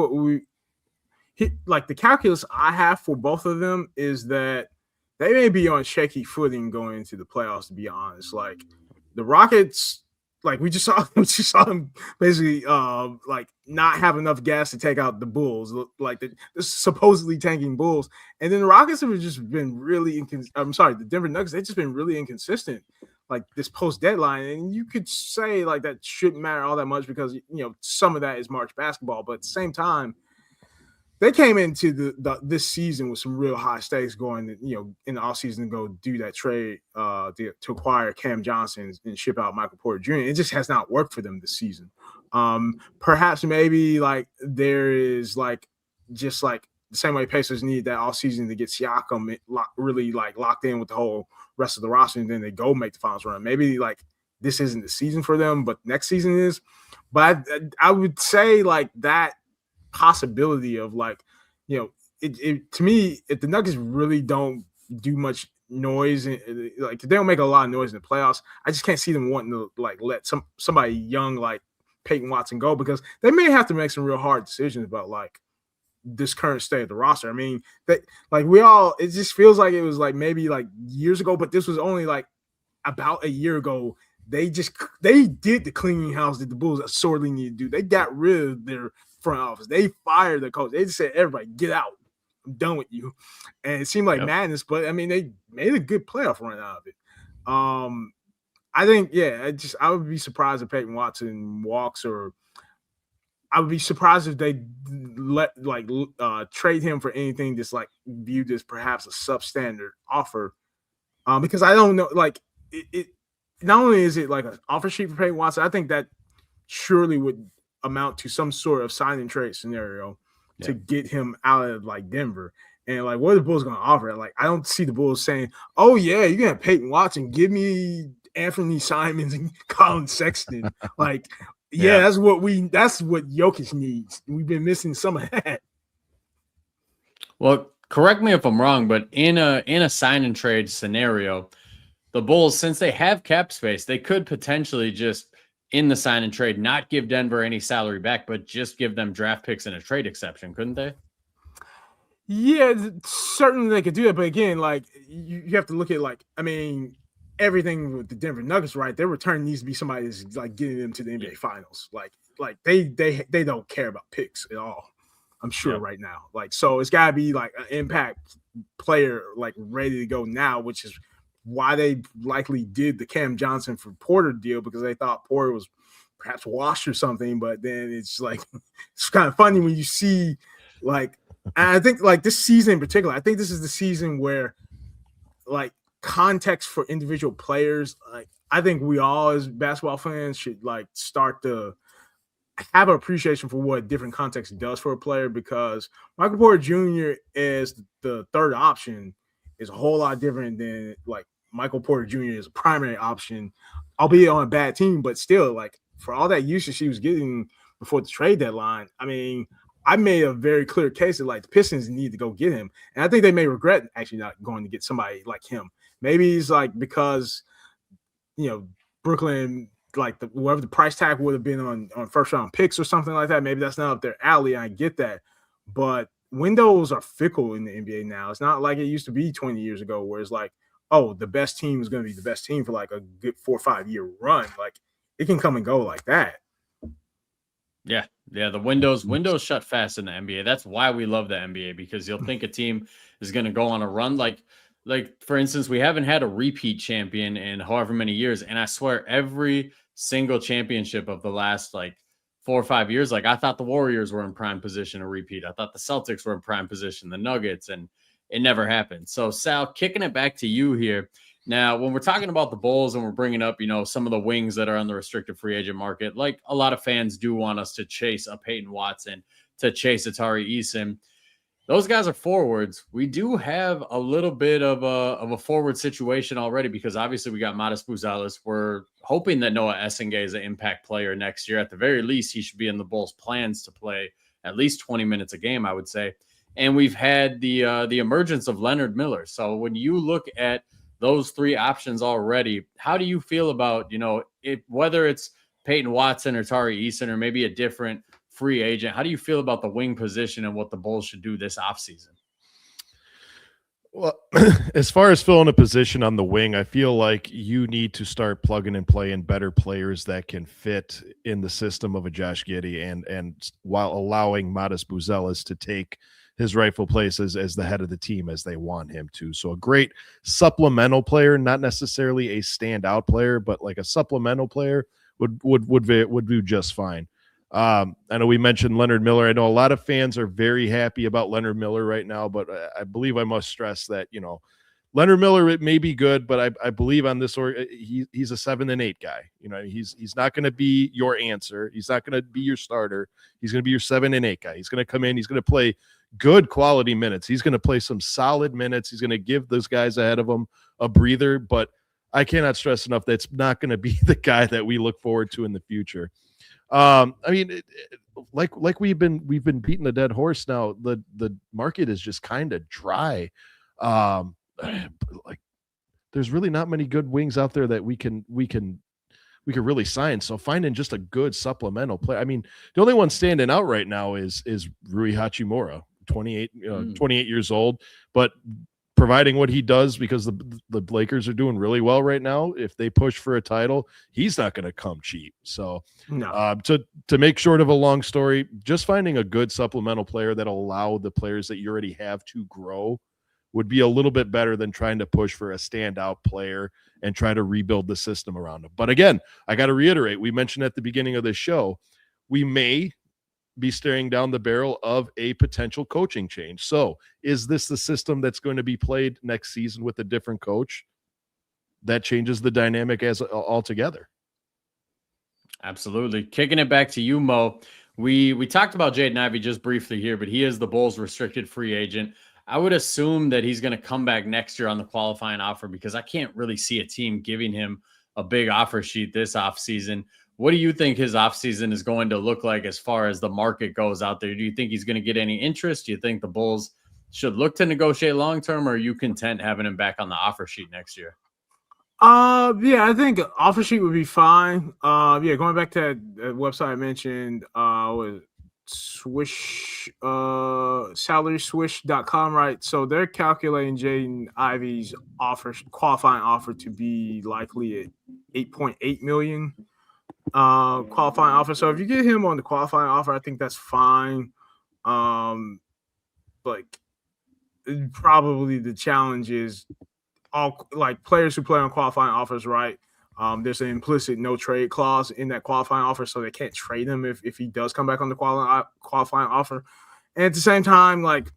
like the calculus I have for both of them is that they may be on shaky footing going into the playoffs, to be honest. Like the Rockets, like we just saw them basically like not have enough gas to take out the Bulls, like the supposedly tanking Bulls. And then the Rockets have just been really the Denver Nuggets, they've just been really inconsistent like this post deadline. And you could say like that shouldn't matter all that much because some of that is March basketball, but at the same time, they came into this season with some real high stakes going, in the offseason to go do that trade to acquire Cam Johnson and ship out Michael Porter Jr. It just has not worked for them this season. Perhaps maybe like there is like just like the same way Pacers need that offseason to get Siakam really like locked in with the whole rest of the roster, and then they go make the finals run. Maybe like this isn't the season for them, but next season is. But I would say like that possibility of like, it to me, if the Nuggets really don't do much noise, like they don't make a lot of noise in the playoffs, I just can't see them wanting to like let somebody young like Peyton Watson go, because they may have to make some real hard decisions about like this current state of the roster. I mean, that like it just feels like it was like maybe like years ago, but this was only like about a year ago. They did the cleaning house that the Bulls sorely need to do. They got rid of their front office. They fired the coach. They just said, everybody get out. I'm done with you. And it seemed like madness, but I mean, they made a good playoff run out of it. I think, I would be surprised if Peyton Watson walks, or I would be surprised if they trade him for anything that's like viewed as perhaps a substandard offer. Because I don't know, like it not only is it like an offer sheet for Peyton Watson, I think that surely would amount to some sort of sign and trade scenario to get him out of like Denver. And like, what are the Bulls going to offer? Like, I don't see the Bulls saying, "Oh yeah, you can have Peyton Watson. Give me Anthony Simons and Colin Sexton." Like, that's what Jokic needs. We've been missing some of that.
Well, correct me if I'm wrong, but in a sign and trade scenario, the Bulls, since they have cap space, they could potentially just in the sign and trade not give Denver any salary back, but just give them draft picks and a trade exception, couldn't they?
Yeah, certainly they could do that. But again, like you have to look at like, I mean, everything with the Denver Nuggets, right? Their return needs to be somebody that's like getting them to the NBA Finals. Like they don't care about picks at all, I'm sure right now. Like, so it's got to be like an impact player like ready to go now, which is why they likely did the Cam Johnson for Porter deal, because they thought Porter was perhaps washed or something. But then it's like, it's kind of funny when you see like, and I think like this season in particular, I think this is the season where like context for individual players, like I think we all as basketball fans should like start to have an appreciation for what different context does for a player, because Michael Porter Jr. as the third option is a whole lot different than like Michael Porter Jr. as a primary option, albeit on a bad team, but still like for all that usage he was getting before the trade deadline, I mean, I made a very clear case that like the Pistons need to go get him. And I think they may regret actually not going to get somebody like him. Maybe it's like because, Brooklyn, like whatever the price tag would have been on first round picks or something like that. Maybe that's not up their alley. I get that. But windows are fickle in the NBA now. It's not like it used to be 20 years ago where it's like, oh, the best team is going to be the best team for like a good 4 or 5 year run. Like it can come and go like that.
Yeah. The windows shut fast in the NBA. That's why we love the NBA, because you'll think a team is going to go on a run. Like for instance, we haven't had a repeat champion in however many years. And I swear every single championship of the last like 4 or 5 years, like I thought the Warriors were in prime position to repeat. I thought the Celtics were in prime position, the Nuggets, and it never happened. So Sal, kicking it back to you here. Now, when we're talking about the Bulls and we're bringing up, some of the wings that are on the restricted free agent market, like a lot of fans do want us to chase a Peyton Watson, to chase a Tari Eason. Those guys are forwards. We do have a little bit of a forward situation already, because obviously we got Modest Buzelis. We're hoping that Noah Essengay is an impact player next year. At the very least, he should be in the Bulls' plans to play at least 20 minutes a game, I would say. And we've had the emergence of Leonard Miller. So when you look at those three options already, how do you feel about, whether it's Peyton Watson or Tari Eason or maybe a different free agent. How do you feel about the wing position and what the Bulls should do this offseason?
Well, as far as filling a position on the wing, I feel like you need to start plugging and playing better players that can fit in the system of a Josh Giddey, and while allowing Modest Buzelis to take his rightful place as the head of the team as they want him to. So a great supplemental player, not necessarily a standout player, but like a supplemental player would do just fine. I know we mentioned Leonard Miller. I know a lot of fans are very happy about Leonard Miller right now, but I believe I must stress that, Leonard Miller, it may be good, but I believe on this, he's a 7 and 8 guy. He's not going to be your answer. He's not going to be your starter. He's going to be your 7 and 8 guy. He's going to come in. He's going to play good quality minutes. He's going to play some solid minutes. He's going to give those guys ahead of him a breather, but I cannot stress enough that's not going to be the guy that we look forward to in the future. Like we've been beating a dead horse now. The market is just kind of dry. Like there's really not many good wings out there that we can really sign. So finding just a good supplemental player. I mean, the only one standing out right now is Rui Hachimura, 28 years old, but providing what he does, because the Lakers are doing really well right now. If they push for a title, he's not going to come cheap. So
no.
To make short of a long story, just finding a good supplemental player that'll allow the players that you already have to grow would be a little bit better than trying to push for a standout player and try to rebuild the system around him. But again, I got to reiterate, we mentioned at the beginning of this show, we may be staring down the barrel of a potential coaching change. So is this the system that's going to be played next season with a different coach? That changes the dynamic altogether.
Absolutely. Kicking it back to you, Mo. We talked about Jaden Ivey just briefly here, but he is the Bulls' restricted free agent. I would assume that he's going to come back next year on the qualifying offer, because I can't really see a team giving him a big offer sheet this offseason. What do you think his offseason is going to look like as far as the market goes out there? Do you think he's going to get any interest? Do you think the Bulls should look to negotiate long-term, or are you content having him back on the offer sheet next year?
Yeah, I think offer sheet would be fine. Going back to that website I mentioned, Swish, SalarySwish.com, right? So they're calculating Jaden Ivey's qualifying offer to be likely at $8.8 million qualifying offer. So if you get him on the qualifying offer, I think that's fine. Probably the challenge is all like players who play on qualifying offers, right? There's an implicit no trade clause in that qualifying offer, so they can't trade him if he does come back on the qualifying offer. And at the same time, like,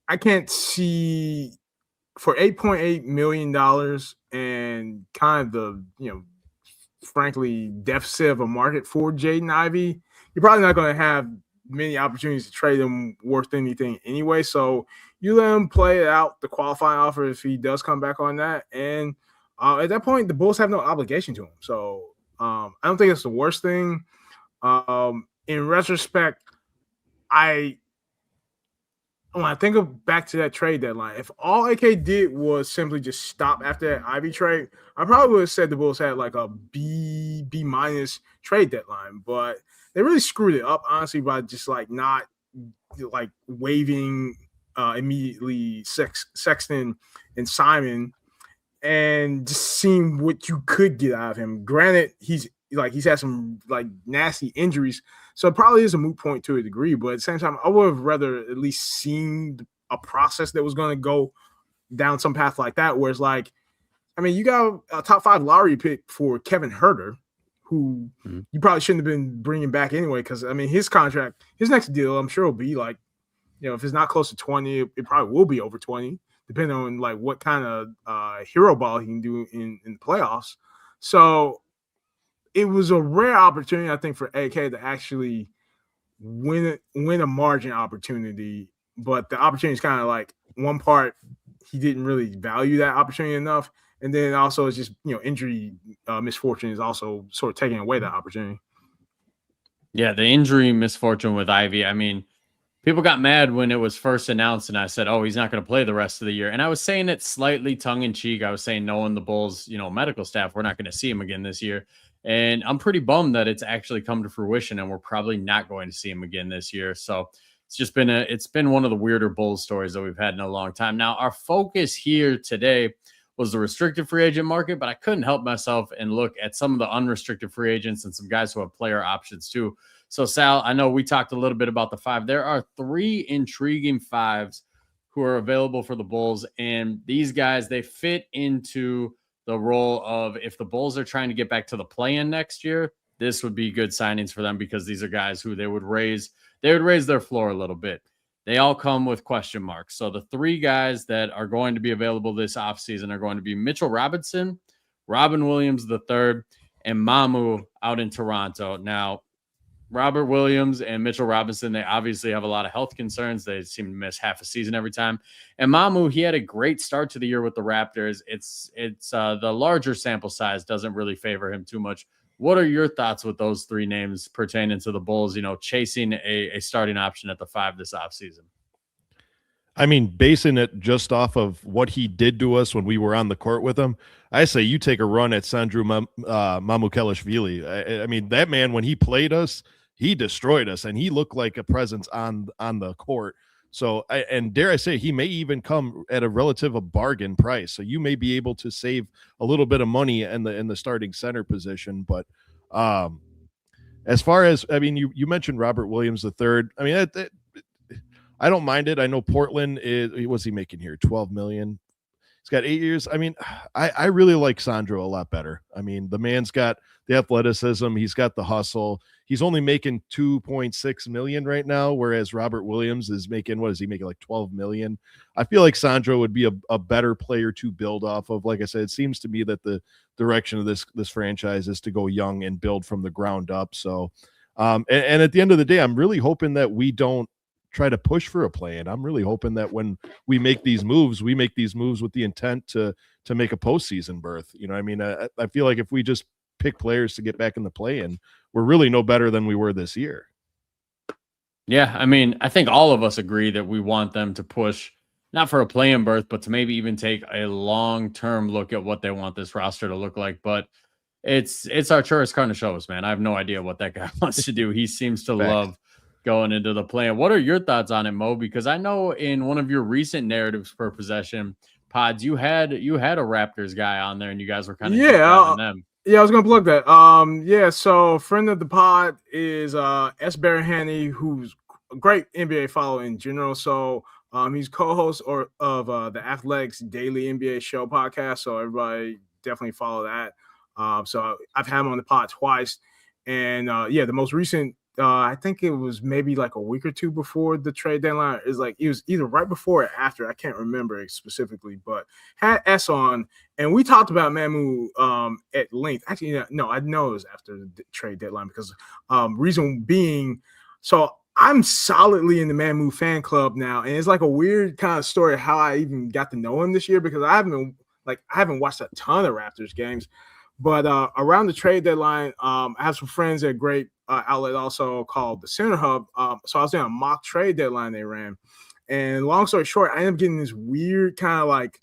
I can't see for $8.8 million and kind of the, frankly, deficit of a market for Jaden Ivey, you're probably not going to have many opportunities to trade him worth anything anyway. So you let him play out the qualifying offer if he does come back on that. And at that point, the Bulls have no obligation to him. So I don't think it's the worst thing. In retrospect, when I think back to that trade deadline, if all AK did was simply just stop after that Ivy trade, I probably would have said the Bulls had like a B minus trade deadline. But they really screwed it up, honestly, by just like not like waiving immediately Sexton and Simon, and just seeing what you could get out of him. Granted, he's had some like nasty injuries, so it probably is a moot point to a degree. But at the same time, I would have rather at least seen a process that was going to go down some path like that, where it's like, I mean, you got a top 5 lottery pick for Kevin Huerter, who you probably shouldn't have been bringing back anyway, because I mean, his contract, his next deal, I'm sure will be like, if it's not close to 20, it probably will be over 20. Depending on like what kind of hero ball he can do in the playoffs. So it was a rare opportunity, I think, for AK to actually win a margin opportunity. But the opportunity is kind of like, one part, he didn't really value that opportunity enough. And then also it's just, injury misfortune is also sort of taking away that opportunity.
Yeah, the injury misfortune with Ivy, I mean, people got mad when it was first announced, and I said, oh, he's not going to play the rest of the year. And I was saying it slightly tongue-in-cheek. I was saying, knowing the Bulls, medical staff, we're not going to see him again this year. And I'm pretty bummed that it's actually come to fruition and we're probably not going to see him again this year. So it's been one of the weirder Bulls stories that we've had in a long time. Now, our focus here today was the restricted free agent market, but I couldn't help myself and look at some of the unrestricted free agents and some guys who have player options too. So, Sal, I know we talked a little bit about the 5. There are 3 intriguing 5s who are available for the Bulls, and these guys, they fit into the role of, if the Bulls are trying to get back to the play-in next year, this would be good signings for them, because these are guys who they would raise their floor a little bit. They all come with question marks. So the 3 guys that are going to be available this offseason are going to be Mitchell Robinson, Robin Williams III, and Mamu out in Toronto. Now, Robert Williams and Mitchell Robinson, they obviously have a lot of health concerns. They seem to miss half a season every time. And Mamu, he had a great start to the year with the Raptors. It's the larger sample size doesn't really favor him too much. What are your thoughts with those 3 names pertaining to the Bulls, chasing a starting option at the 5 this offseason?
I mean, basing it just off of what he did to us when we were on the court with him, I say you take a run at Sandro Mamukelashvili. I mean, that man, when he played us, he destroyed us, and he looked like a presence on the court. So, and dare I say, he may even come at a relative bargain price. So you may be able to save a little bit of money in the starting center position. But as far as, I mean, you mentioned Robert Williams III. I mean, I don't mind it. I know Portland what's he making here? $12 million. He's got 8 years. I mean, I really like Sandro a lot better. I mean, the man's got the athleticism. He's got the hustle. He's only making $2.6 million right now, whereas Robert Williams is making, what is he making, like $12 million? I feel like Sandro would be a better player to build off of. Like I said, it seems to me that the direction of this franchise is to go young and build from the ground up. So, and at the end of the day, I'm really hoping that we don't try to push for a play. And I'm really hoping that when we make these moves with the intent to make a postseason berth. You know, I mean, I feel like if we just pick players to get back in the play-in, we're really no better than we were this year.
Yeah, I mean, I think all of us agree that we want them to push, not for a play-in berth, but to maybe even take a long-term look at what they want this roster to look like. But it's Arturas Karnisovas, man. I have no idea what that guy wants to do. He seems to love going into the play-in. What are your thoughts on it, Mo? Because I know in one of your recent narratives per possession pods, you had a Raptors guy on there, and you guys were kind of them.
Yeah, I was gonna plug that. So friend of the pod is S. Barahani, who's a great NBA follow in general. So he's co-host of the Athletics Daily NBA Show podcast. So everybody definitely follow that. So I've had him on the pod twice, and the most recent, I think it was maybe like a week or two before the trade deadline. Is like it was either right before or after. I can't remember it specifically, but had S on, and we talked about Mamu at length. Actually, no, I know it was after the trade deadline, because reason being, so I'm solidly in the Mamu fan club now, and it's like a weird kind of story how I even got to know him this year, because I haven't watched a ton of Raptors games. But around the trade deadline, I have some friends at a great outlet also called the Center Hub. So I was doing a mock trade deadline they ran. And long story short, I ended up getting this weird kind of like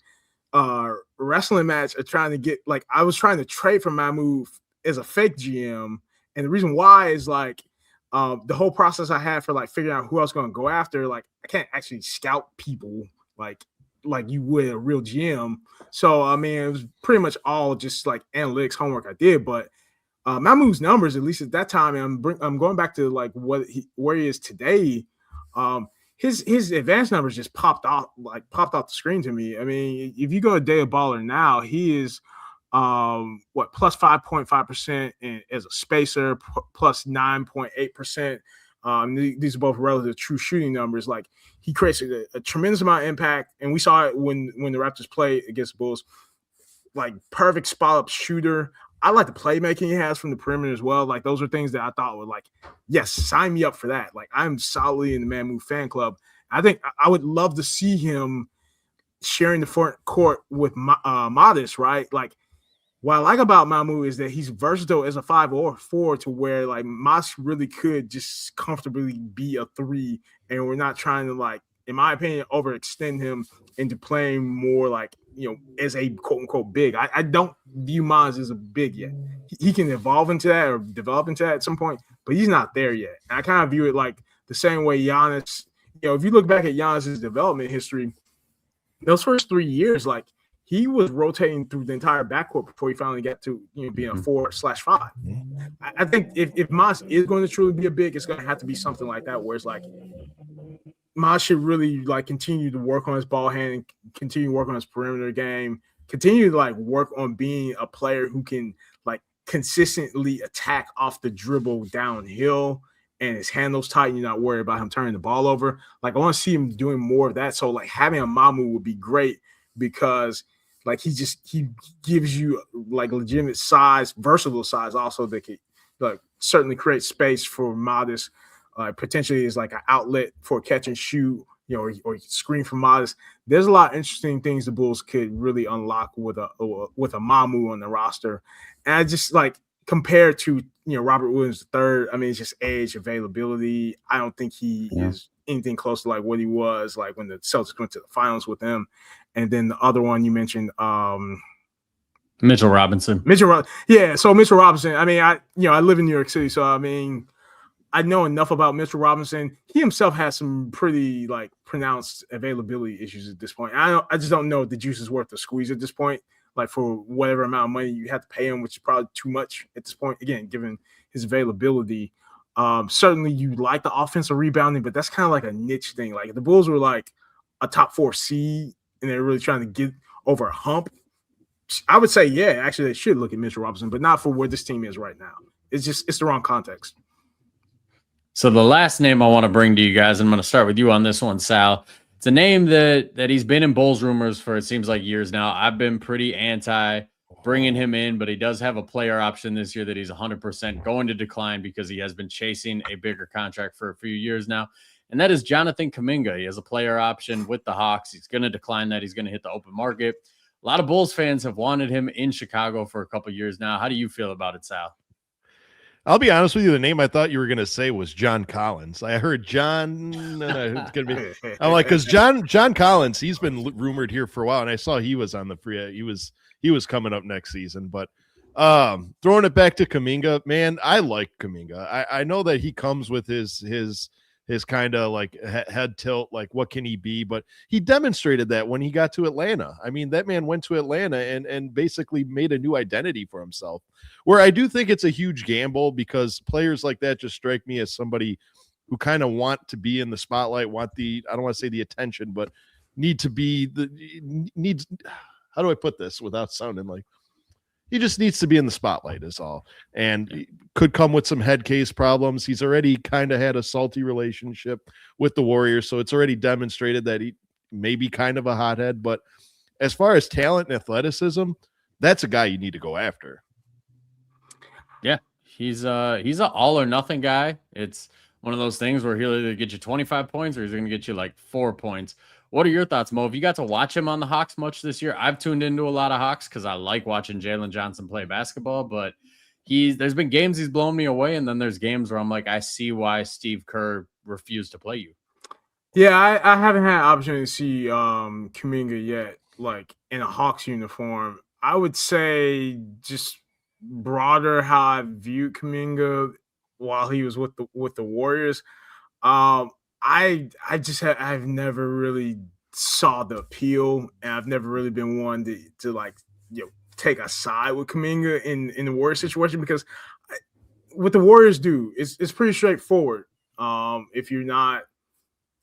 wrestling match of trying to get, like, I was trying to trade for Mamu as a fake GM. And the reason why is like the whole process I had for like figuring out who I was going to go after, like I can't actually scout people like you would a real GM. So, I mean, it was pretty much all just like analytics homework I did. But Mamu's numbers, at least at that time, and I'm going back to like where he is today. His advanced numbers just popped off the screen to me. I mean, if you go to Data Baller now, he is plus 5.5% as a spacer, plus 9.8%. These are both relative true shooting numbers. Like, he creates a tremendous amount of impact, and we saw it when the Raptors played against the Bulls. Like, perfect spot up shooter. I like the playmaking he has from the perimeter as well. Like, those are things that I thought were like, yes, sign me up for that. Like, I'm solidly in the Mamu fan club. I think I would love to see him sharing the front court with Modest, right? Like, what I like about Mamu is that he's versatile as a 5 or 4, to where like Mas really could just comfortably be a 3, and we're not trying to like in my opinion, overextend him into playing more like, as a quote unquote big. I don't view Miles as a big yet. He can evolve into that or develop into that at some point, but he's not there yet. And I kind of view it like the same way Giannis, if you look back at Giannis's development history, those first 3 years, like he was rotating through the entire backcourt before he finally got to being a 4/5. I think if Miles is going to truly be a big, it's going to have to be something like that, where it's like Miles should really like continue to work on his ball handling, continue to work on his perimeter game, continue to like work on being a player who can like consistently attack off the dribble downhill and his handles tight, and you're not worried about him turning the ball over. Like I want to see him doing more of that. So like having a Mamu would be great because like he gives you like legitimate size, versatile size also that could like certainly create space for Modest. Potentially is like an outlet for catch and shoot, or screen from Modest. There's a lot of interesting things the Bulls could really unlock with a Mamu on the roster. And I just like compared to Robert Williams III, I mean, it's just age, availability. I don't think he is anything close to like what he was like when the Celtics went to the finals with him. And then the other one you mentioned,
Mitchell Robinson.
Yeah, so Mitchell Robinson. I mean, I live in New York City, so I mean, I know enough about Mitchell Robinson. He himself has some pretty like pronounced availability issues at this point. I just don't know if the juice is worth the squeeze at this point. Like for whatever amount of money you have to pay him, which is probably too much at this point. Again, given his availability, certainly you like the offensive rebounding, but that's kind of like a niche thing. Like if the Bulls were like a top 4 seed and they're really trying to get over a hump, I would say, yeah, actually they should look at Mitchell Robinson, but not for where this team is right now. It's the wrong context.
So the last name I want to bring to you guys, and I'm going to start with you on this one, Sal. It's a name that he's been in Bulls rumors for, it seems like, years now. I've been pretty anti bringing him in, but he does have a player option this year that he's 100% going to decline because he has been chasing a bigger contract for a few years now. And that is Jonathan Kuminga. He has a player option with the Hawks. He's going to decline that. He's going to hit the open market. A lot of Bulls fans have wanted him in Chicago for a couple of years now. How do you feel about it, Sal?
I'll be honest with you. The name I thought you were going to say was John Collins. I heard John. It's going to be. I'm like, because John Collins, he's been rumored here for a while, and I saw he was on the free. He was coming up next season. But throwing it back to Kuminga, man, I like Kuminga. I know that he comes with his kind of like head tilt, like what can he be? But he demonstrated that when he got to Atlanta. I mean, that man went to Atlanta and basically made a new identity for himself. Where I do think it's a huge gamble because players like that just strike me as somebody who kind of want to be in the spotlight, I don't want to say the attention, but needs, how do I put this without sounding like, he just needs to be in the spotlight is all. And could come with some head case problems. He's already kind of had a salty relationship with the Warriors, so it's already demonstrated that he may be kind of a hothead. But as far as talent and athleticism, that's a guy you need to go after.
Yeah, he's an all or nothing guy. It's one of those things where he'll either get you 25 points or he's going to get you like 4 points. What are your thoughts, Mo? Have you got to watch him on the Hawks much this year? I've tuned into a lot of Hawks because I like watching Jalen Johnson play basketball, but there's been games he's blown me away, and then there's games where I'm like, I see why Steve Kerr refused to play you.
Yeah, I haven't had an opportunity to see Kuminga yet, like in a Hawks uniform. I would say just broader how I viewed Kuminga while he was with the Warriors. I've never really saw the appeal, and I've never really been one to like take a side with Kuminga in the Warriors situation because what the Warriors do is pretty straightforward. If you're not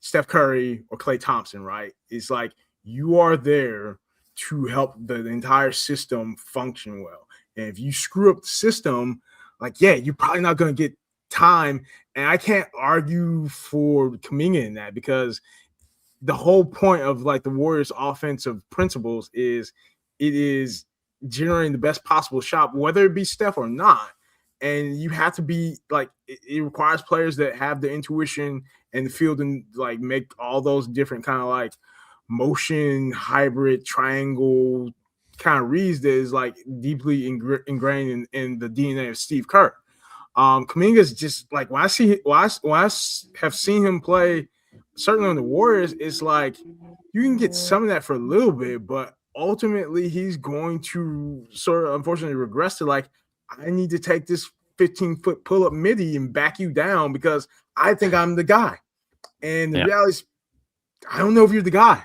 Steph Curry or Klay Thompson, right? It's like you are there to help the entire system function well. And if you screw up the system, like, yeah, you're probably not going to get time. And I can't argue for Kuminga in that because the whole point of like the Warriors' offensive principles is it is generating the best possible shot, whether it be Steph or not. And you have to be like, it requires players that have the intuition and the field and like make all those different kind of like motion, hybrid, triangle kind of reads that is like deeply ingrained in the DNA of Steve Kerr. Kuminga's just like when I have seen him play certainly on the Warriors, it's like you can get some of that for a little bit, but ultimately he's going to sort of unfortunately regress to like, I need to take this 15-foot pull-up midi and back you down because I think I'm the guy. And the reality is, I don't know if you're the guy.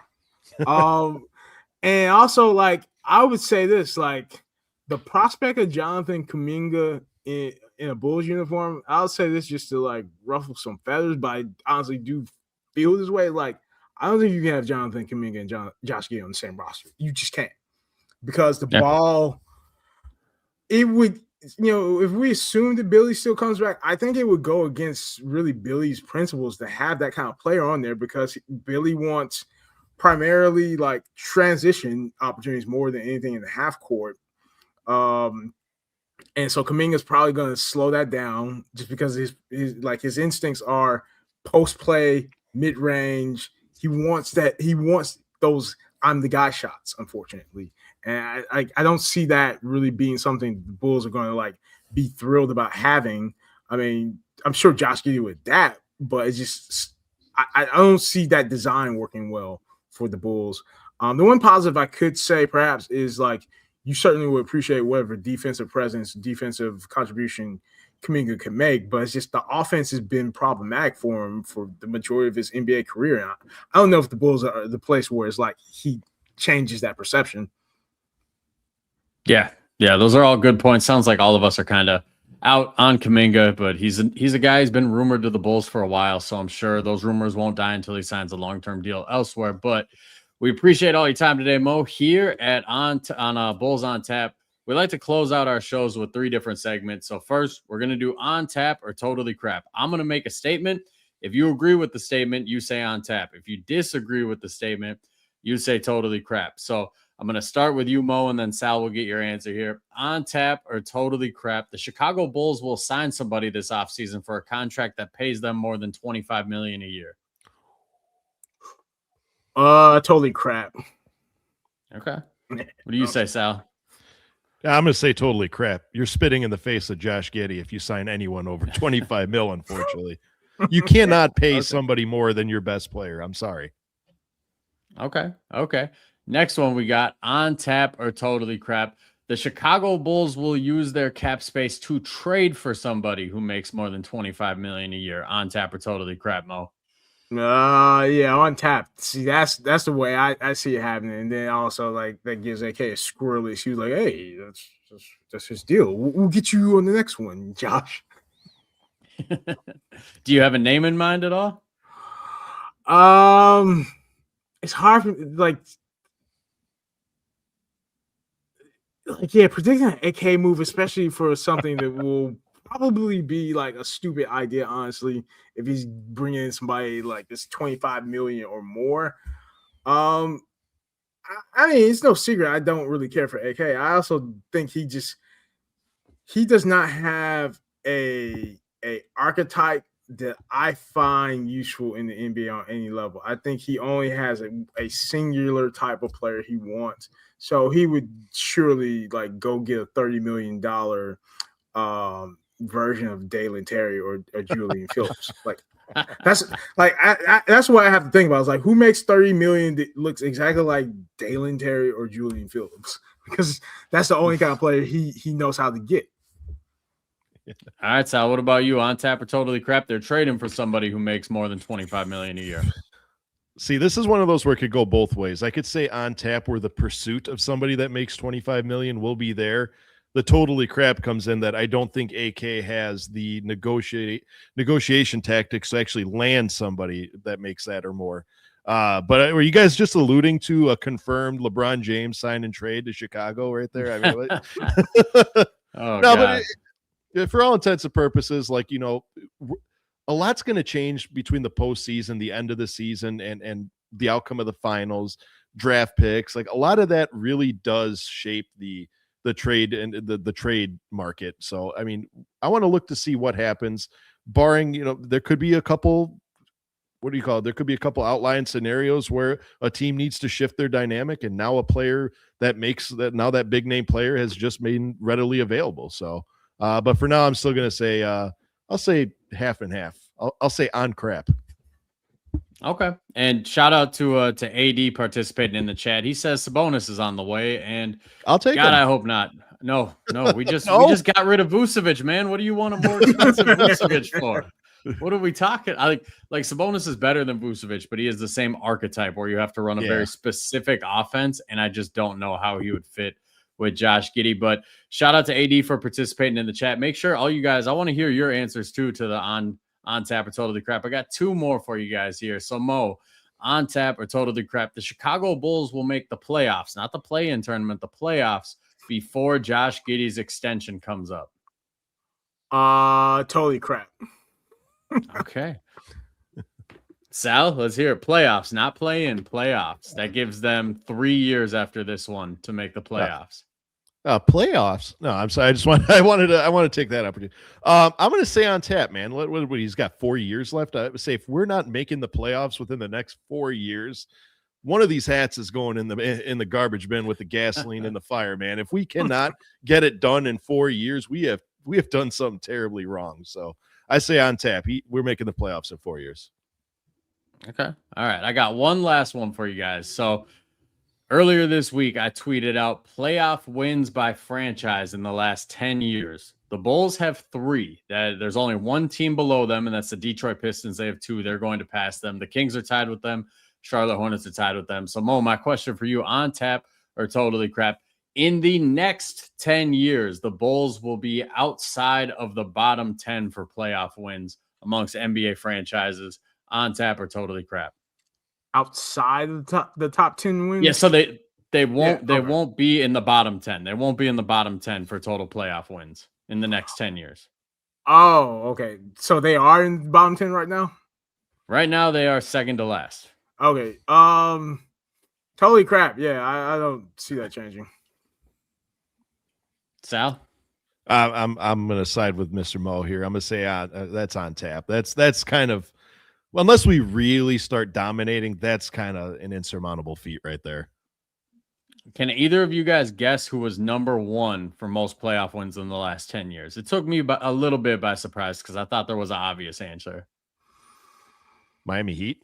And also, like, I would say this, like, the prospect of Jonathan Kuminga in a Bulls uniform, I'll say this just to, like, ruffle some feathers, but I honestly do feel this way. Like, I don't think you can have Jonathan Kuminga and Josh Giddey on the same roster. You just can't. Because the ball, it would, if we assume that Billy still comes back, I think it would go against really Billy's principles to have that kind of player on there because Billy wants primarily like transition opportunities more than anything in the half court. And so Kuminga's probably going to slow that down just because his instincts are post play, mid range. He wants those I'm the guy shots, unfortunately. And I don't see that really being something the Bulls are going to like be thrilled about having. I mean, I'm sure Josh Giddey would adapt, but it's just I don't see that design working well for the Bulls. The one positive I could say perhaps is like you certainly would appreciate whatever defensive presence, defensive contribution Kuminga can make, but it's just the offense has been problematic for him for the majority of his NBA career. And I don't know if the Bulls are the place where it's like he changes that perception.
Yeah, those are all good points. Sounds like all of us are kind of out on Kuminga, but he's a guy who's been rumored to the Bulls for a while, so I'm sure those rumors won't die until he signs a long-term deal elsewhere. But we appreciate all your time today, Mo. Here at on Bulls on Tap, we like to close out our shows with 3 different segments. So first, we're going to do on tap or totally crap. I'm going to make a statement. If you agree with the statement, you say on tap. If you disagree with the statement, you say totally crap. So I'm going to start with you, Mo, and then Sal will get your answer here. On tap or totally crap, the Chicago Bulls will sign somebody this offseason for a contract that pays them more than $25 million a year.
Totally crap.
Okay. What do you say, Sal?
I'm going to say totally crap. You're spitting in the face of Josh Giddey if you sign anyone over 25 mil, unfortunately. You cannot pay somebody more than your best player. I'm sorry.
Okay. Next one we got on tap or totally crap. The Chicago Bulls will use their cap space to trade for somebody who makes more than $25 million a year. On tap or totally crap, Mo?
Yeah, on tap. See, that's the way I see it happening. And then also like that gives AK a squirrely. She was like, "Hey, that's his deal. We'll get you on the next one, Josh."
Do you have a name in mind at all?
It's hard for predicting an AK move, especially for something that will probably be like a stupid idea, honestly, if he's bringing in somebody like this 25 million or more. I mean, it's no secret I don't really care for AK. I also think he does not have a archetype that I find useful in the NBA on any level. I think he only has a singular type of player he wants. So he would surely like go get a $30 million version of Dalen Terry or Julian Phillips. Like that's what I have to think about. It's like, who makes $30 million that looks exactly like Dalen Terry or Julian Phillips? Because that's the only kind of player he knows how to get.
All right, Sal, what about you? On tap or totally crap? They're trading for somebody who makes more than $25 million a year.
See, this is one of those where it could go both ways. I could say on tap where the pursuit of somebody that makes 25 million will be there. The totally crap comes in that I don't think AK has the negotiation tactics to actually land somebody that makes that or more. But were you guys just alluding to a confirmed LeBron James sign and trade to Chicago right there? I mean, but for all intents and purposes, like, you know, a lot's going to change between the postseason, the end of the season, and the outcome of the finals, draft picks. Like, a lot of that really does shape the trade and the trade market. So, I mean, I want to look to see what happens, barring, you know, there could be a couple, there could be a couple outlying scenarios where a team needs to shift their dynamic, and now a player that makes that, now that big name player has just made readily available. So, but for now, I'm still going to say, I'll say half and half. I'll say on crap.
Okay. And shout out to AD participating in the chat. He says Sabonis is on the way, and
I'll take
God,
him.
I hope not. No, we just
No.
got rid of Vucevic, man. What do you want a more expensive Vucevic for? What are we talking? Like Sabonis is better than Vucevic, but he is the same archetype where you have to run a very specific offense, and I just don't know how he would fit with Josh Giddey. But shout out to AD for participating in the chat. Make sure all you guys, I want to hear your answers too to the on tap or totally crap. I got two more for you guys here. So Mo, on tap or totally crap. The Chicago Bulls will make the playoffs, not the play-in tournament, the playoffs before Josh Giddey's extension comes up.
Totally crap.
Okay. Sal, let's hear it. Playoffs, not play-in, playoffs. That gives them 3 years after this one to make the playoffs.
Playoffs? No, I'm sorry. I want to take that opportunity. I'm going to say on tap, man. What he's got 4 years left. I would say if we're not making the playoffs within the next 4 years, one of these hats is going in the garbage bin with the gasoline and the fire, man. If we cannot get it done in 4 years, we have done something terribly wrong. So I say on tap. We're making the playoffs in 4 years.
Okay. All right. I got one last one for you guys. So earlier this week, I tweeted out playoff wins by franchise in the last 10 years. The Bulls have 3. There's only one team below them, and that's the Detroit Pistons. They have 2. They're going to pass them. The Kings are tied with them. Charlotte Hornets are tied with them. So, Mo, my question for you, on tap or totally crap, in the next 10 years, the Bulls will be outside of the bottom 10 for playoff wins amongst NBA franchises. On tap or totally crap?
Outside of the top 10 wins?
Yeah, so they won't be in the bottom 10. They won't be in the bottom 10 for total playoff wins in the next 10 years.
Oh, okay. So they are in the bottom 10 right now?
Right now they are second to last.
Okay. Totally crap. Yeah, I don't see that changing.
Sal?
I'm going to side with Mr. Mo here. I'm going to say that's on tap. That's kind of, well, unless we really start dominating, that's kind of an insurmountable feat right there.
Can either of you guys guess who was number 1 for most playoff wins in the last 10 years? It took me a little bit by surprise because I thought there was an obvious answer.
Miami Heat?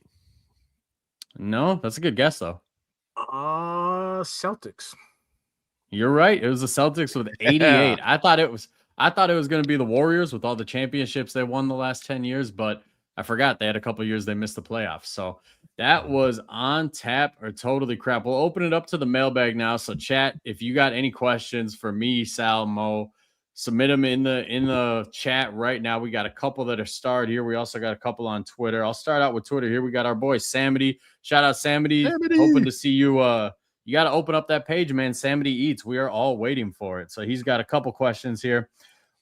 No, that's a good guess, though.
Celtics.
You're right. It was the Celtics with 88. Yeah. I thought it was going to be the Warriors with all the championships they won the last 10 years, but I forgot they had a couple years they missed the playoffs. So that was on tap or totally crap. We'll open it up to the mailbag now. So chat, if you got any questions for me, Sal, Mo, submit them in the chat right now. We got a couple that are starred here. We also got a couple on Twitter. I'll start out with Twitter here. We got our boy Samity. Shout out Samity. Hoping to see you. You got to open up that page, man. Samity Eats. We are all waiting for it. So he's got a couple questions here.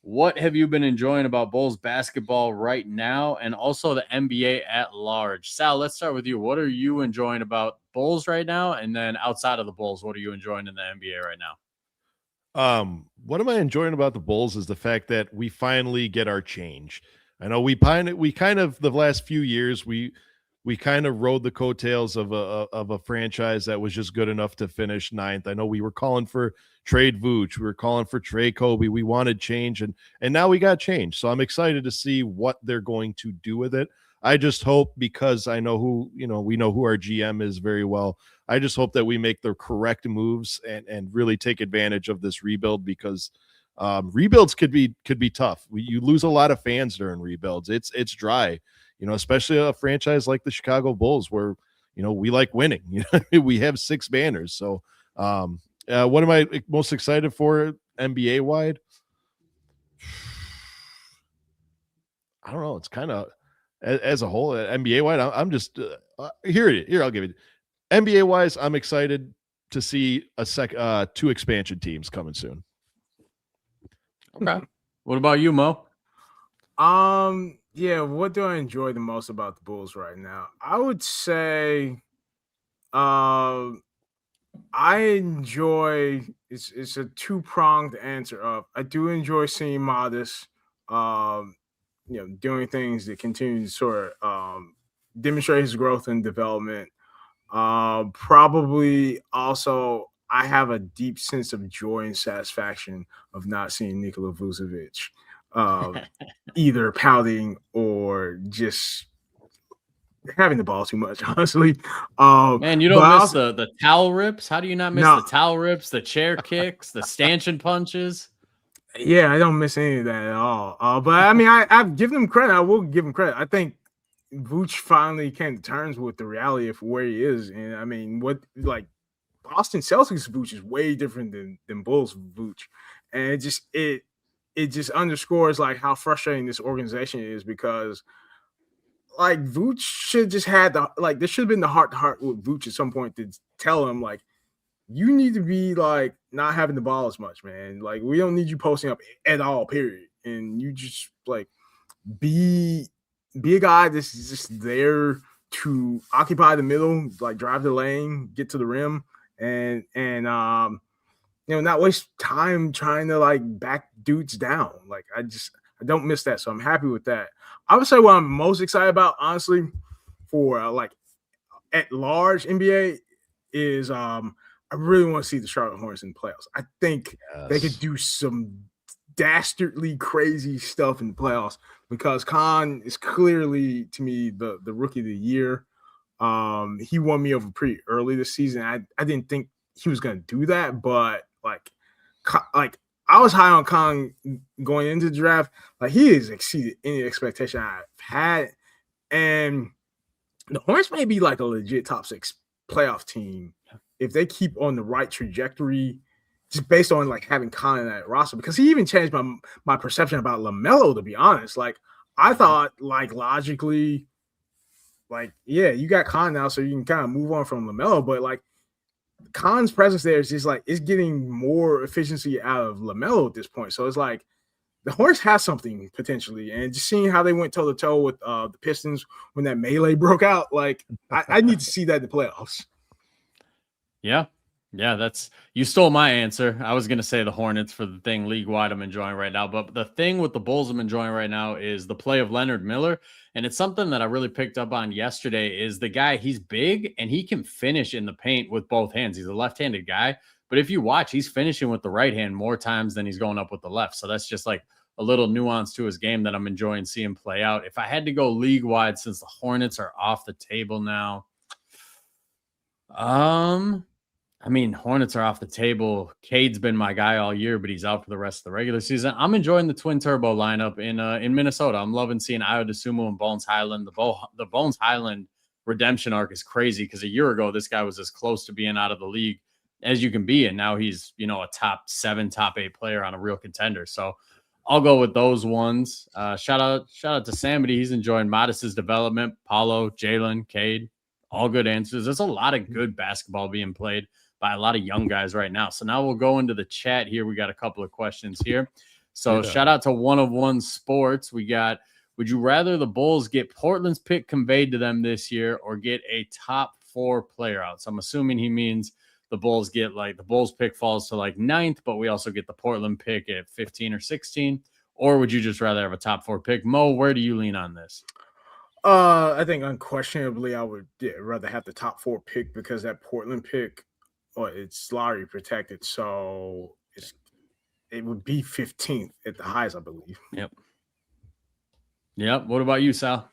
What have you been enjoying about Bulls basketball right now and also the NBA at large? Sal, let's start with you. What are you enjoying about Bulls right now? And then outside of the Bulls, what are you enjoying in the NBA right now?
What am I enjoying about the Bulls is the fact that we finally get our change. I know we kind of the last few years, we kind of rode the coattails of a franchise that was just good enough to finish 9th. I know we were calling for trade Vooch. We were calling for Trey Kobe. We wanted change, and now we got change. So I'm excited to see what they're going to do with it. I just hope, because I know we know who our GM is very well. I just hope that we make the correct moves and really take advantage of this rebuild, because rebuilds could be tough. You lose a lot of fans during rebuilds. It's dry. Especially a franchise like the Chicago Bulls, where, we like winning. We have 6 banners. So what am I most excited for NBA wide? I don't know. It's kind of as a whole, NBA wide. I'm just here. I'll give it. NBA wise, I'm excited to see 2 expansion teams coming soon.
Okay. What about you, Mo?
Yeah, what do I enjoy the most about the Bulls right now? I would say I enjoy it's a 2-pronged answer of I do enjoy seeing Modest doing things that continue to sort of demonstrate his growth and development. Probably also I have a deep sense of joy and satisfaction of not seeing Nikola Vucevic either pouting or just having the ball too much, honestly.
Man, you don't miss the towel rips. How do you not miss the towel rips, the chair kicks, the stanchion punches?
Yeah, I don't miss any of that at all. But I mean, I've given him credit. I will give him credit. I think Vooch finally came to terms with the reality of where he is. And I mean, what like Boston Celtics Vooch is way different than Bulls Vooch. And it just underscores like how frustrating this organization is, because like Vooch should just had there should have been the heart to heart with Vooch at some point to tell him like, you need to be like not having the ball as much, man. Like, we don't need you posting up at all, period. And you just like be a guy that's just there to occupy the middle, like drive the lane, get to the rim, and not waste time trying to like back dudes down. Like, I don't miss that. So I'm happy with that. I would say what I'm most excited about, honestly, for like at large NBA is I really want to see the Charlotte Hornets in the playoffs. I think they could do some dastardly crazy stuff in the playoffs, because Khan is clearly, to me, the rookie of the year. He won me over pretty early this season. I didn't think he was going to do that, but like I was high on Khan going into the draft. Like, he has exceeded any expectation I've had, and the Hornets may be like a legit top 6 playoff team if they keep on the right trajectory, just based on like having Khan in that roster. Because he even changed my perception about LaMelo, to be honest. Like, I thought, like, logically, like, yeah, you got Khan now, so you can kind of move on from LaMelo, but like Khan's presence there is just like, it's getting more efficiency out of LaMelo at this point. So it's like the Hornets have something potentially, and just seeing how they went toe to toe with the Pistons when that melee broke out, like I need to see that in the playoffs.
Yeah, that's, you stole my answer. I was going to say the Hornets for the thing league-wide I'm enjoying right now, but the thing with the Bulls I'm enjoying right now is the play of Leonard Miller, and it's something that I really picked up on yesterday. Is the guy, he's big, and he can finish in the paint with both hands. He's a left-handed guy, but if you watch, he's finishing with the right hand more times than he's going up with the left, so that's just like a little nuance to his game that I'm enjoying seeing play out. If I had to go league-wide, since the Hornets are off the table now, I mean, Hornets are off the table. Cade's been my guy all year, but he's out for the rest of the regular season. I'm enjoying the twin turbo lineup in Minnesota. I'm loving seeing Ayo Dosunmu and Bones Highland. The Bones Highland redemption arc is crazy, because a year ago this guy was as close to being out of the league as you can be, and now he's, you know, a top 7, top 8 player on a real contender. So I'll go with those ones. Shout out to Samity. He's enjoying Modest's development. Paulo, Jalen, Cade, all good answers. There's a lot of good basketball being played by a lot of young guys right now. So now we'll go into the chat here. We got a couple of questions here. So shout out to One of One Sports. We got, would you rather the Bulls get Portland's pick conveyed to them this year or get a top 4 player out? So I'm assuming he means the Bulls get, like, the Bulls pick falls to like 9th, but we also get the Portland pick at 15 or 16. Or would you just rather have a top 4 pick? Mo, where do you lean on this?
I think unquestionably I would rather have the top 4 pick, because that Portland pick, it's lottery protected, so it would be 15th at the highest, I believe.
Yep. What about you, Sal?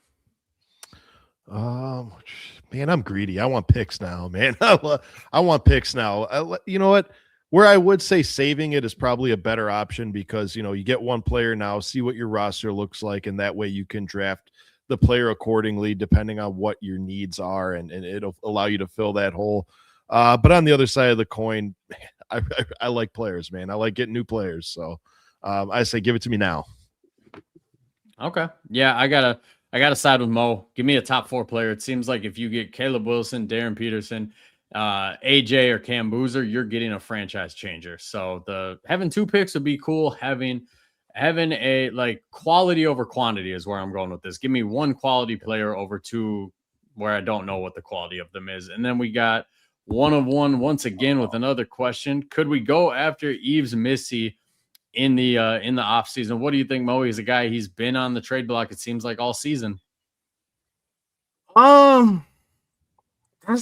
Man, I'm greedy. I want picks now, man. I want picks now. You know what? Where I would say saving it is probably a better option, because, you know, you get one player now, see what your roster looks like, and that way you can draft the player accordingly depending on what your needs are, and it'll allow you to fill that hole. But on the other side of the coin, I like players, man. I like getting new players. So I say give it to me now.
Okay. Yeah, I gotta side with Mo. Give me a top 4 player. It seems like if you get Caleb Wilson, Darren Peterson, AJ, or Cam Boozer, you're getting a franchise changer. So having 2 picks would be cool. Having a like quality over quantity is where I'm going with this. Give me 1 quality player over 2 where I don't know what the quality of them is. And then we got One of One once again with another question. Could we go after Yves Missy in the offseason? What do you think, Mo? He's a guy, he's been on the trade block, it seems like, all season.
That's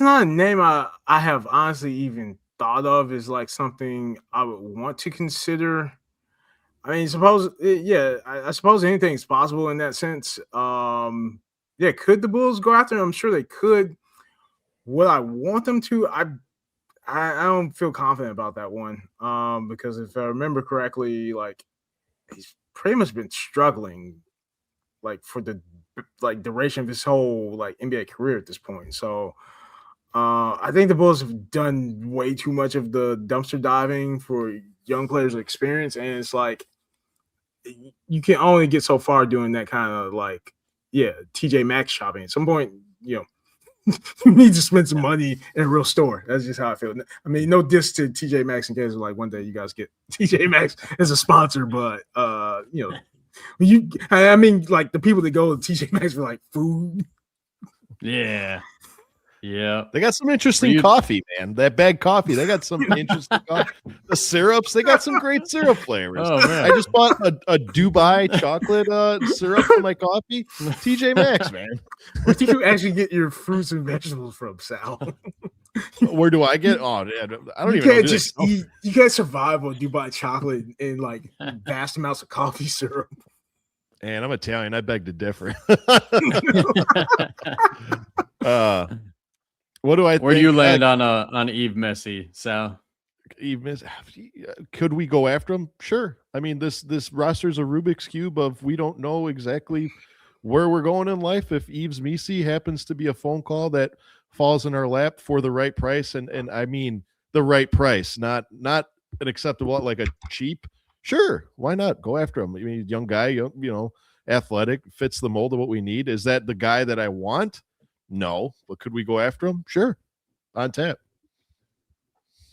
not a name I have honestly even thought of as like something I would want to consider. I mean, I suppose anything's possible in that sense. could the Bulls go after him? I'm sure they could. Would I want them to? I don't feel confident about that one. Because if I remember correctly, like he's pretty much been struggling like for the duration of his whole like NBA career at this point. So I think the Bulls have done way too much of the dumpster diving for young players' experience, and it's like you can only get so far doing that kind of like TJ Maxx shopping. At some point, you need to spend some money in a real store. That's just how I feel. I mean, no diss to TJ Maxx in case like one day you guys get TJ Maxx as a sponsor, but I mean, like the people that go to TJ Maxx for like food.
Yeah. Yeah.
They got some interesting coffee, man. That bag coffee. They got some interesting coffee. The syrups, they got some great syrup flavors.
Oh, man.
I just bought a Dubai chocolate syrup for my coffee. TJ Maxx, man.
Where do you actually get your fruits and vegetables from, Sal?
Where do I get? Oh, man, I don't
you
even
can't
know.
Just eat. You can't survive on Dubai chocolate and like vast amounts of coffee syrup.
And I'm Italian. I beg to differ. What do I?
Where do you land on Eve Messi, Sal?
Eve Messi. Could we go after him? Sure. I mean, this roster's a Rubik's cube of we don't know exactly where we're going in life. If Eve's Messi happens to be a phone call that falls in our lap for the right price, and I mean the right price, not an acceptable like a cheap. Sure, why not go after him? I mean, young guy, athletic, fits the mold of what we need. Is that the guy that I want? No, but could we go after him? Sure, on tap.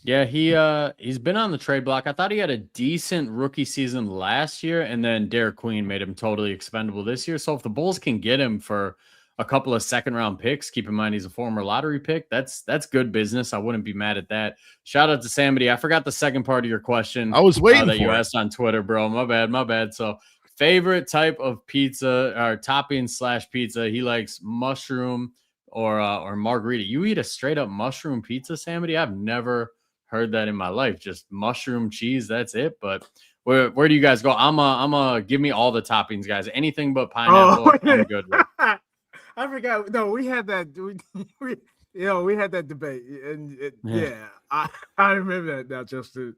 Yeah, he's been on the trade block. I thought he had a decent rookie season last year, and then Derek Queen made him totally expendable this year. So if the Bulls can get him for a couple of second-round picks, keep in mind he's a former lottery pick, that's good business. I wouldn't be mad at that. Shout out to Samity. I forgot the second part of your question.
I was waiting
that
for
you
it.
asked on Twitter, bro. My bad. So favorite type of pizza or topping / pizza, he likes mushroom or margarita. You eat a straight up mushroom pizza, Samity? I've never heard that in my life. Just mushroom cheese, that's it. But where do you guys go? I'm give me all the toppings, guys. Anything but pineapple, I'm good with.
I forgot. No, we had that. We had that debate, and I remember that now, Justin.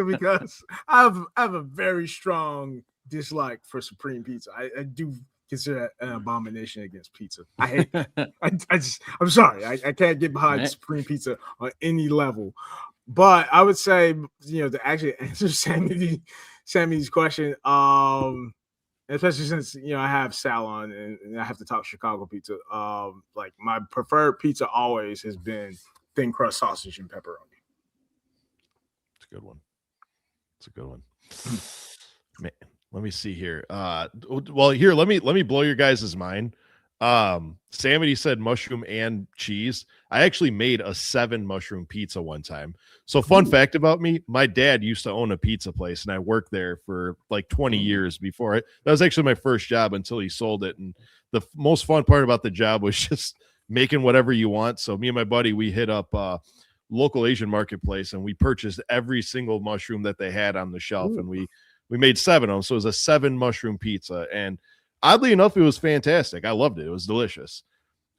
Because I have a very strong dislike for Supreme Pizza. I do consider that an abomination against pizza. I hate that. I'm sorry. I can't get behind Supreme Pizza on any level. But I would say, to actually answer Sammy's question, especially since I have Sal on and I have to talk Chicago pizza. Like my preferred pizza always has been thin crust sausage and pepperoni.
It's a good one. Man, let me see here. Well, here let me blow your guys' mind. Samity said mushroom and cheese. I actually made a 7 mushroom pizza one time. So fun fact about me, my dad used to own a pizza place and I worked there for like 20 years before it. That was actually my first job until he sold it. And the most fun part about the job was just making whatever you want. So me and my buddy, we hit up local Asian marketplace and we purchased every single mushroom that they had on the shelf. Ooh. And we made 7 of them. So it was a 7 mushroom pizza. And oddly enough, it was fantastic. I loved it. It was delicious.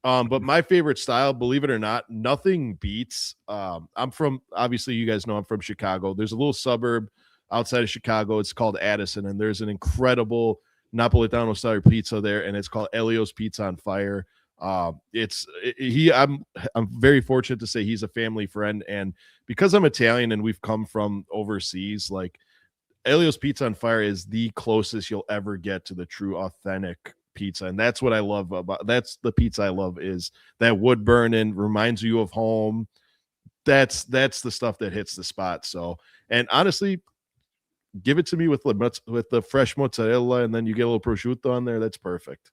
But my favorite style, believe it or not, nothing beats. I'm from, obviously, you guys know I'm from Chicago. There's a little suburb outside of Chicago. It's called Addison, and there's an incredible Napolitano style pizza there, and it's called Elio's Pizza on Fire. I'm very fortunate to say he's a family friend, and because I'm Italian and we've come from overseas, like Elio's Pizza on Fire is the closest you'll ever get to the true authentic pizza. And that's what I love that's the pizza I love, is that wood burning, reminds you of home. That's the stuff that hits the spot. So, and honestly, give it to me with the fresh mozzarella, and then you get a little prosciutto on there. That's perfect.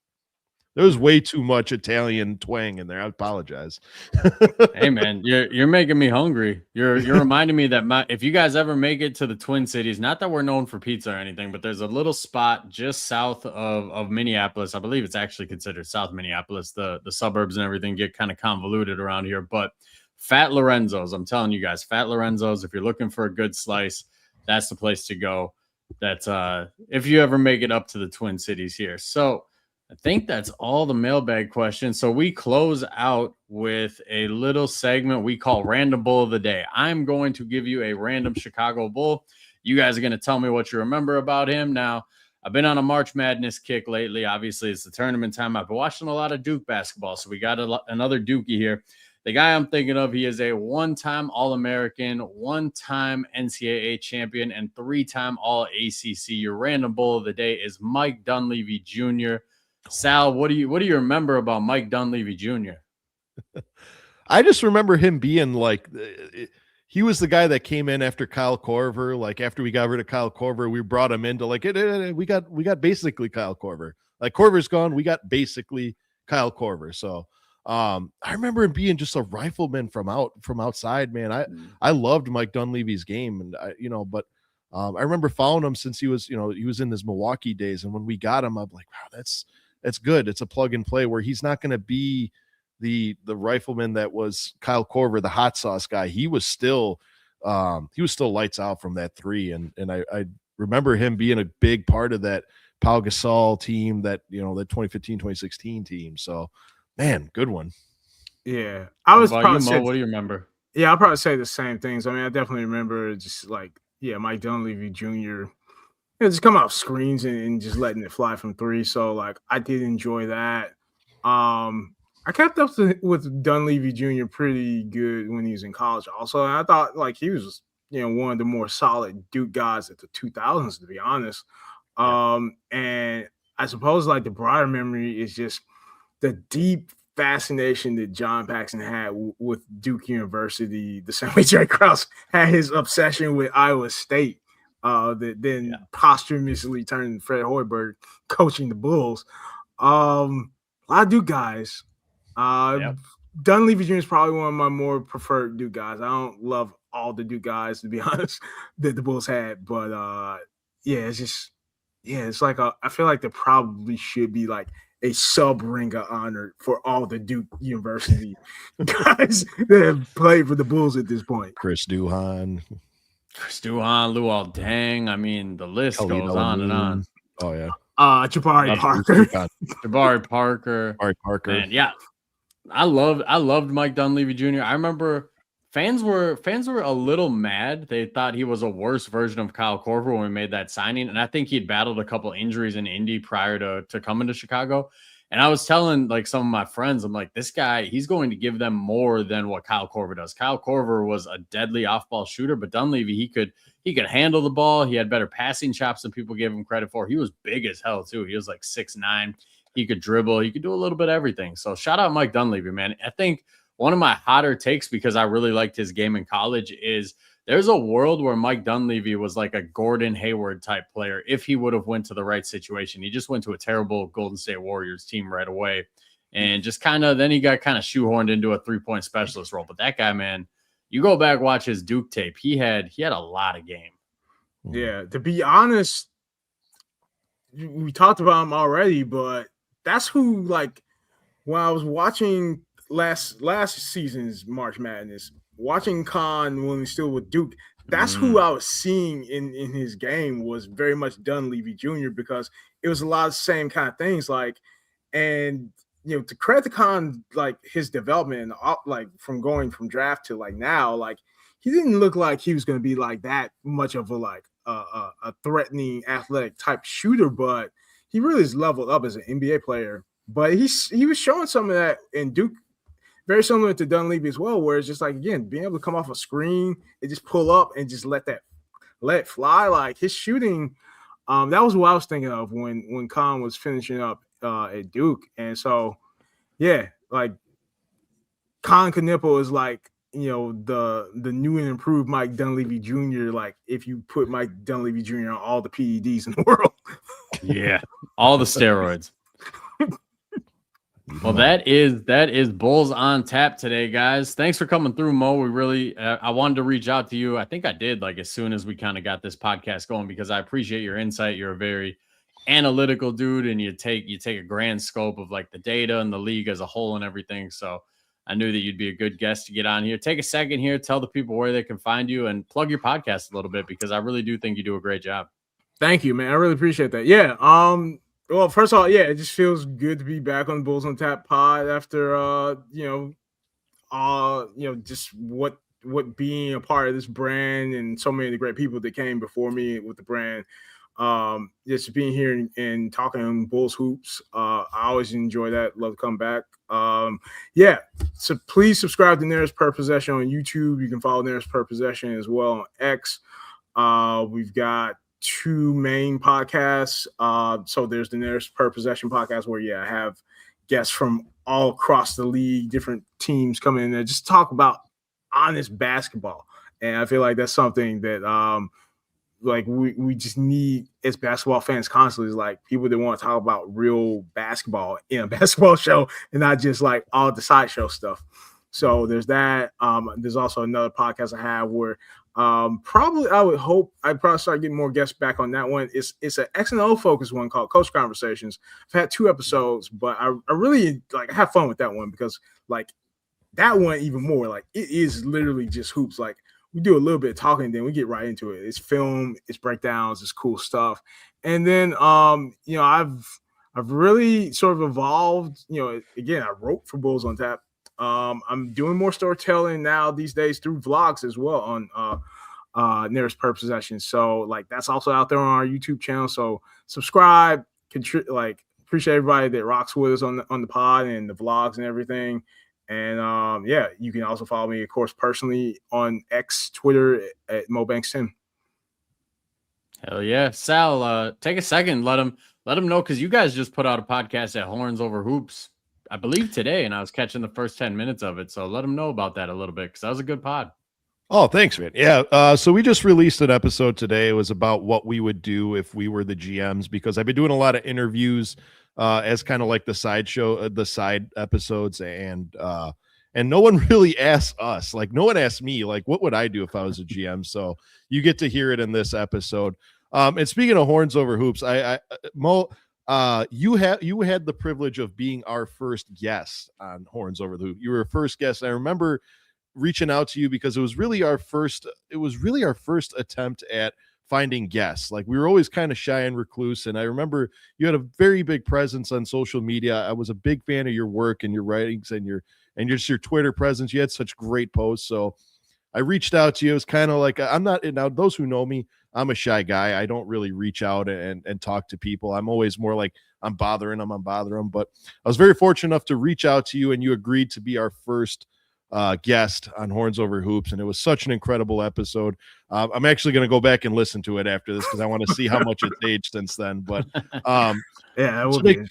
There was way too much Italian twang in there. I apologize.
Hey man, you're making me hungry. You're reminding me that if you guys ever make it to the Twin Cities, not that we're known for pizza or anything, but there's a little spot just south of Minneapolis. I believe it's actually considered South Minneapolis. The suburbs and everything get kind of convoluted around here, but Fat Lorenzo's, I'm telling you guys, Fat Lorenzo's, if you're looking for a good slice, that's the place to go. That's if you ever make it up to the Twin Cities here. So I think that's all the mailbag questions. So we close out with a little segment we call Random Bull of the Day. I'm going to give you a random Chicago Bull. You guys are going to tell me what you remember about him. Now, I've been on a March Madness kick lately. Obviously, it's the tournament time. I've been watching a lot of Duke basketball, so we got another Dookie here. The guy I'm thinking of, he is a one-time All-American, one-time NCAA champion, and 3-time All-ACC. Your Random Bull of the Day is Mike Dunleavy Jr. Sal, what do you remember about Mike Dunleavy Jr.?
I just remember him being like, he was the guy that came in after Kyle Korver. Like after we got rid of Kyle Korver, we brought him into like, we got basically Kyle Korver. Like Korver's gone, we got basically Kyle Korver. So I remember him being just a rifleman from outside, man. I loved Mike Dunleavy's game, and I remember following him since he was in his Milwaukee days. And when we got him, I'm like, wow, that's good. It's a plug and play where he's not going to be the rifleman that was Kyle Korver, the hot sauce guy. He was still lights out from that three. And I remember him being a big part of that Pau Gasol team, that 2015, 2016 team. So, man, good one.
Yeah. I was probably
Mo, what do you remember?
Yeah, I'll probably say the same things. I mean, I definitely remember just like, Mike Dunleavy Jr. Just come off screens and just letting it fly from three. So like I did enjoy that. I kept up with Dunleavy Jr. pretty good when he was in college also. And I thought like he was, one of the more solid Duke guys at the 2000s, to be honest. And I suppose like the broader memory is just the deep fascination that John Paxson had with Duke University, the same way Jerry Krause had his obsession with Iowa State, that then posthumously turned Fred Hoiberg coaching the Bulls. A lot of Duke guys. Dunleavy Jr. is probably one of my more preferred Duke guys. I don't love all the Duke guys, to be honest, that the Bulls had, but it's like I feel like there probably should be like a sub-ring of honor for all the Duke University guys that have played for the Bulls at this point.
Chris Duhon,
Luol Deng. I mean, the list goes on and on.
Oh yeah.
Jabari
Parker.
Man,
yeah. I loved Mike Dunleavy Jr. I remember fans were a little mad. They thought he was a worse version of Kyle Korver when we made that signing. And I think he'd battled a couple injuries in Indy prior to coming to Chicago. And I was telling like some of my friends, I'm like, this guy, he's going to give them more than what Kyle Korver does. Kyle Korver was a deadly off-ball shooter, but Dunleavy, he could handle the ball. He had better passing chops than people gave him credit for. He was big as hell too. He was like 6'9". He could dribble. He could do a little bit of everything. So shout out Mike Dunleavy, man. I think one of my hotter takes, because I really liked his game in college, is there's a world where Mike Dunleavy was like a Gordon Hayward type player if he would have went to the right situation. He just went to a terrible Golden State Warriors team right away, and just then he got kind of shoehorned into a 3-point specialist role. But that guy, man, you go back, watch his Duke tape. He had a lot of game.
Yeah, to be honest, we talked about him already, but that's who, like, when I was watching last season's March Madness, watching Khan when he's still with Duke, that's who I was seeing in his game was very much Dunleavy Jr. because it was a lot of the same kind of things. Like, and to credit to Khan, like his development, like from going from draft to like now, like he didn't look like he was going to be like that much of a threatening athletic type shooter, but he really has leveled up as an NBA player. But he was showing some of that in Duke, very similar to Dunleavy as well, where it's just like, again, being able to come off a screen and just pull up and just let it fly. Like his shooting, that was what I was thinking of when Khan was finishing up at Duke. And so, yeah, like Khan Knippel is like, the new and improved Mike Dunleavy Jr. Like if you put Mike Dunleavy Jr. on all the PEDs in the world.
Yeah, all the steroids. Well, that is Bulls on Tap today, guys. Thanks for coming through, Mo. We really, I wanted to reach out to you. I think I did, like, as soon as we kind of got this podcast going, because I appreciate your insight. You're a very analytical dude, and you take a grand scope of like the data and the league as a whole and everything. So I knew that you'd be a good guest to get on here. Take a second here, tell the people where they can find you, and plug your podcast a little bit, because I really do think you do a great job.
Thank you, man. I really appreciate that. Yeah. Well, first of all, yeah, it just feels good to be back on Bulls on Tap pod after just what being a part of this brand and so many of the great people that came before me with the brand. Just being here and talking Bulls hoops. I always enjoy that. Love to come back. Yeah. So please subscribe to Nearest Per Possession on YouTube. You can follow Nearest Per Possession as well on X. We've got 2 main podcasts. So there's the Nearest Per Possession podcast where I have guests from all across the league, different teams coming in there, just talk about honest basketball. And I feel like that's something that we just need as basketball fans constantly, is like people that want to talk about real basketball in a basketball show and not just like all the sideshow stuff. So there's that. There's also another podcast I have where probably I would hope I'd probably start getting more guests back on that one. It's an X&O focused one called Coach Conversations. I've had 2 episodes, but I really have fun with that one because that one even more, it is literally just hoops. We do a little bit of talking, then we get right into it. It's film, it's breakdowns, it's cool stuff. And then I've really sort of evolved. Again, I wrote for Bulls on Tap. I'm doing more storytelling now these days through vlogs as well on Nearest Per Possession. So that's also out there on our YouTube channel. So subscribe, appreciate everybody that rocks with us on the pod and the vlogs and everything. And you can also follow me, of course, personally on X, Twitter at Mo Bankston.
Hell yeah. Sal, take a second, let them know, because you guys just put out a podcast at Horns Over Hoops, I believe today, and I was catching the first 10 minutes of it. So let them know about that a little bit, because that was a good pod.
Oh, thanks, man. Yeah. So we just released an episode today. It was about what we would do if we were the GMs, because I've been doing a lot of interviews as kind of like the side episodes, and no one really asked us. No one asked me, what would I do if I was a GM? So you get to hear it in this episode. And speaking of Horns Over Hoops, Mo, you had the privilege of being our first guest on Horns Over the Hoop. You were a first guest. I remember reaching out to you because it was really our first attempt at finding guests. We were always kind of shy and recluse, and I remember you had a very big presence on social media. I was a big fan of your work and your writings and your Twitter presence. You had such great posts, so I reached out to you. It was kind of I'm not, now those who know me, I'm a shy guy. I don't really reach out and talk to people. I'm always more I'm bothering them, but I was very fortunate enough to reach out to you, and you agreed to be our first guest on Horns Over Hoops, and it was such an incredible episode. I'm actually going to go back and listen to it after this because I want to see how much it's aged since then. But
that will be.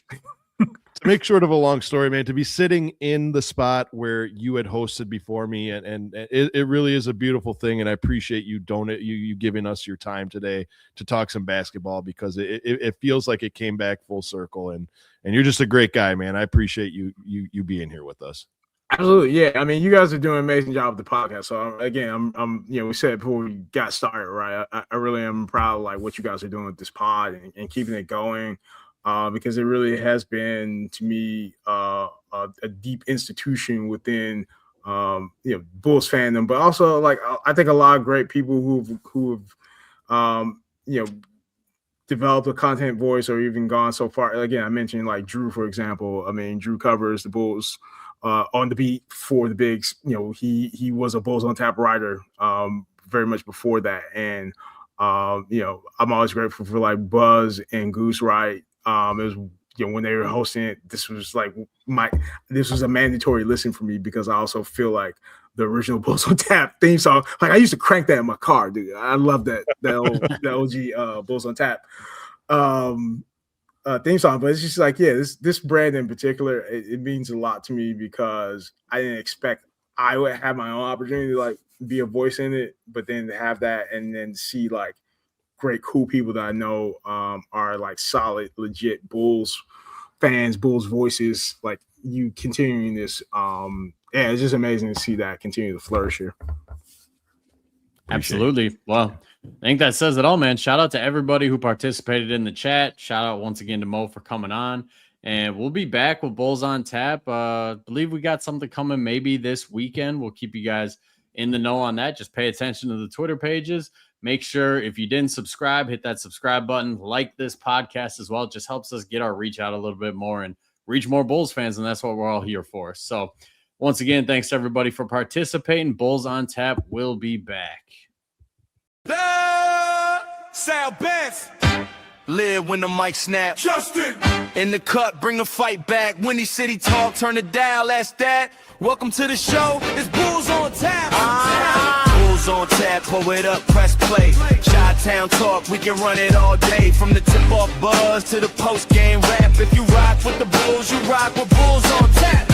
To make short of a long story, man, to be sitting in the spot where you had hosted before me, and it really is a beautiful thing, and I appreciate you giving us your time today to talk some basketball, because it feels like it came back full circle, and you're just a great guy, man. I appreciate you being here with us.
Absolutely, yeah. I mean, you guys are doing an amazing job with the podcast. So again, I'm we said before we got started, right? I really am proud of what you guys are doing with this pod and keeping it going. Because it really has been, to me, a deep institution within, Bulls fandom, but also I think a lot of great people who've developed a content voice or even gone so far. Again, I mentioned Drew, for example. I mean, Drew covers the Bulls on the beat for the Bigs. He was a Bulls on Tap writer very much before that, and I'm always grateful for Buzz and Goose Wright. It was when they were hosting it, this was a mandatory listen for me, because I also feel like the original Bulls on Tap theme song, I used to crank that in my car, dude. I love that OG Bulls on Tap theme song. But it's just this brand in particular, it means a lot to me, because I didn't expect I would have my own opportunity to be a voice in it, but then to have that and then see great, cool people that I know are solid, legit Bulls fans, Bulls voices, you continuing this. It's just amazing to see that continue to flourish here.
Absolutely. Well, I think that says it all, man. Shout out to everybody who participated in the chat. Shout out once again to Mo for coming on. And we'll be back with Bulls on Tap. Believe we got something coming maybe this weekend. We'll keep you guys in the know on that. Just pay attention to the Twitter pages. Make sure if you didn't subscribe, hit that subscribe button, like this podcast as well. It just helps us get our reach out a little bit more and reach more Bulls fans, and that's what we're all here for. So once again, thanks to everybody for participating. Bulls on Tap will be back.
Sal Benz. Live when the mic snap. Justin. In the cut, bring the fight back. Windy City Talk, turn it down, that's that. Welcome to the show, it's Bulls on Tap. Bulls on Tap, pull it up, press play. Chi-Town Talk, we can run it all day. From the tip-off buzz to the post-game rap. If you rock with the Bulls, you rock with Bulls on Tap.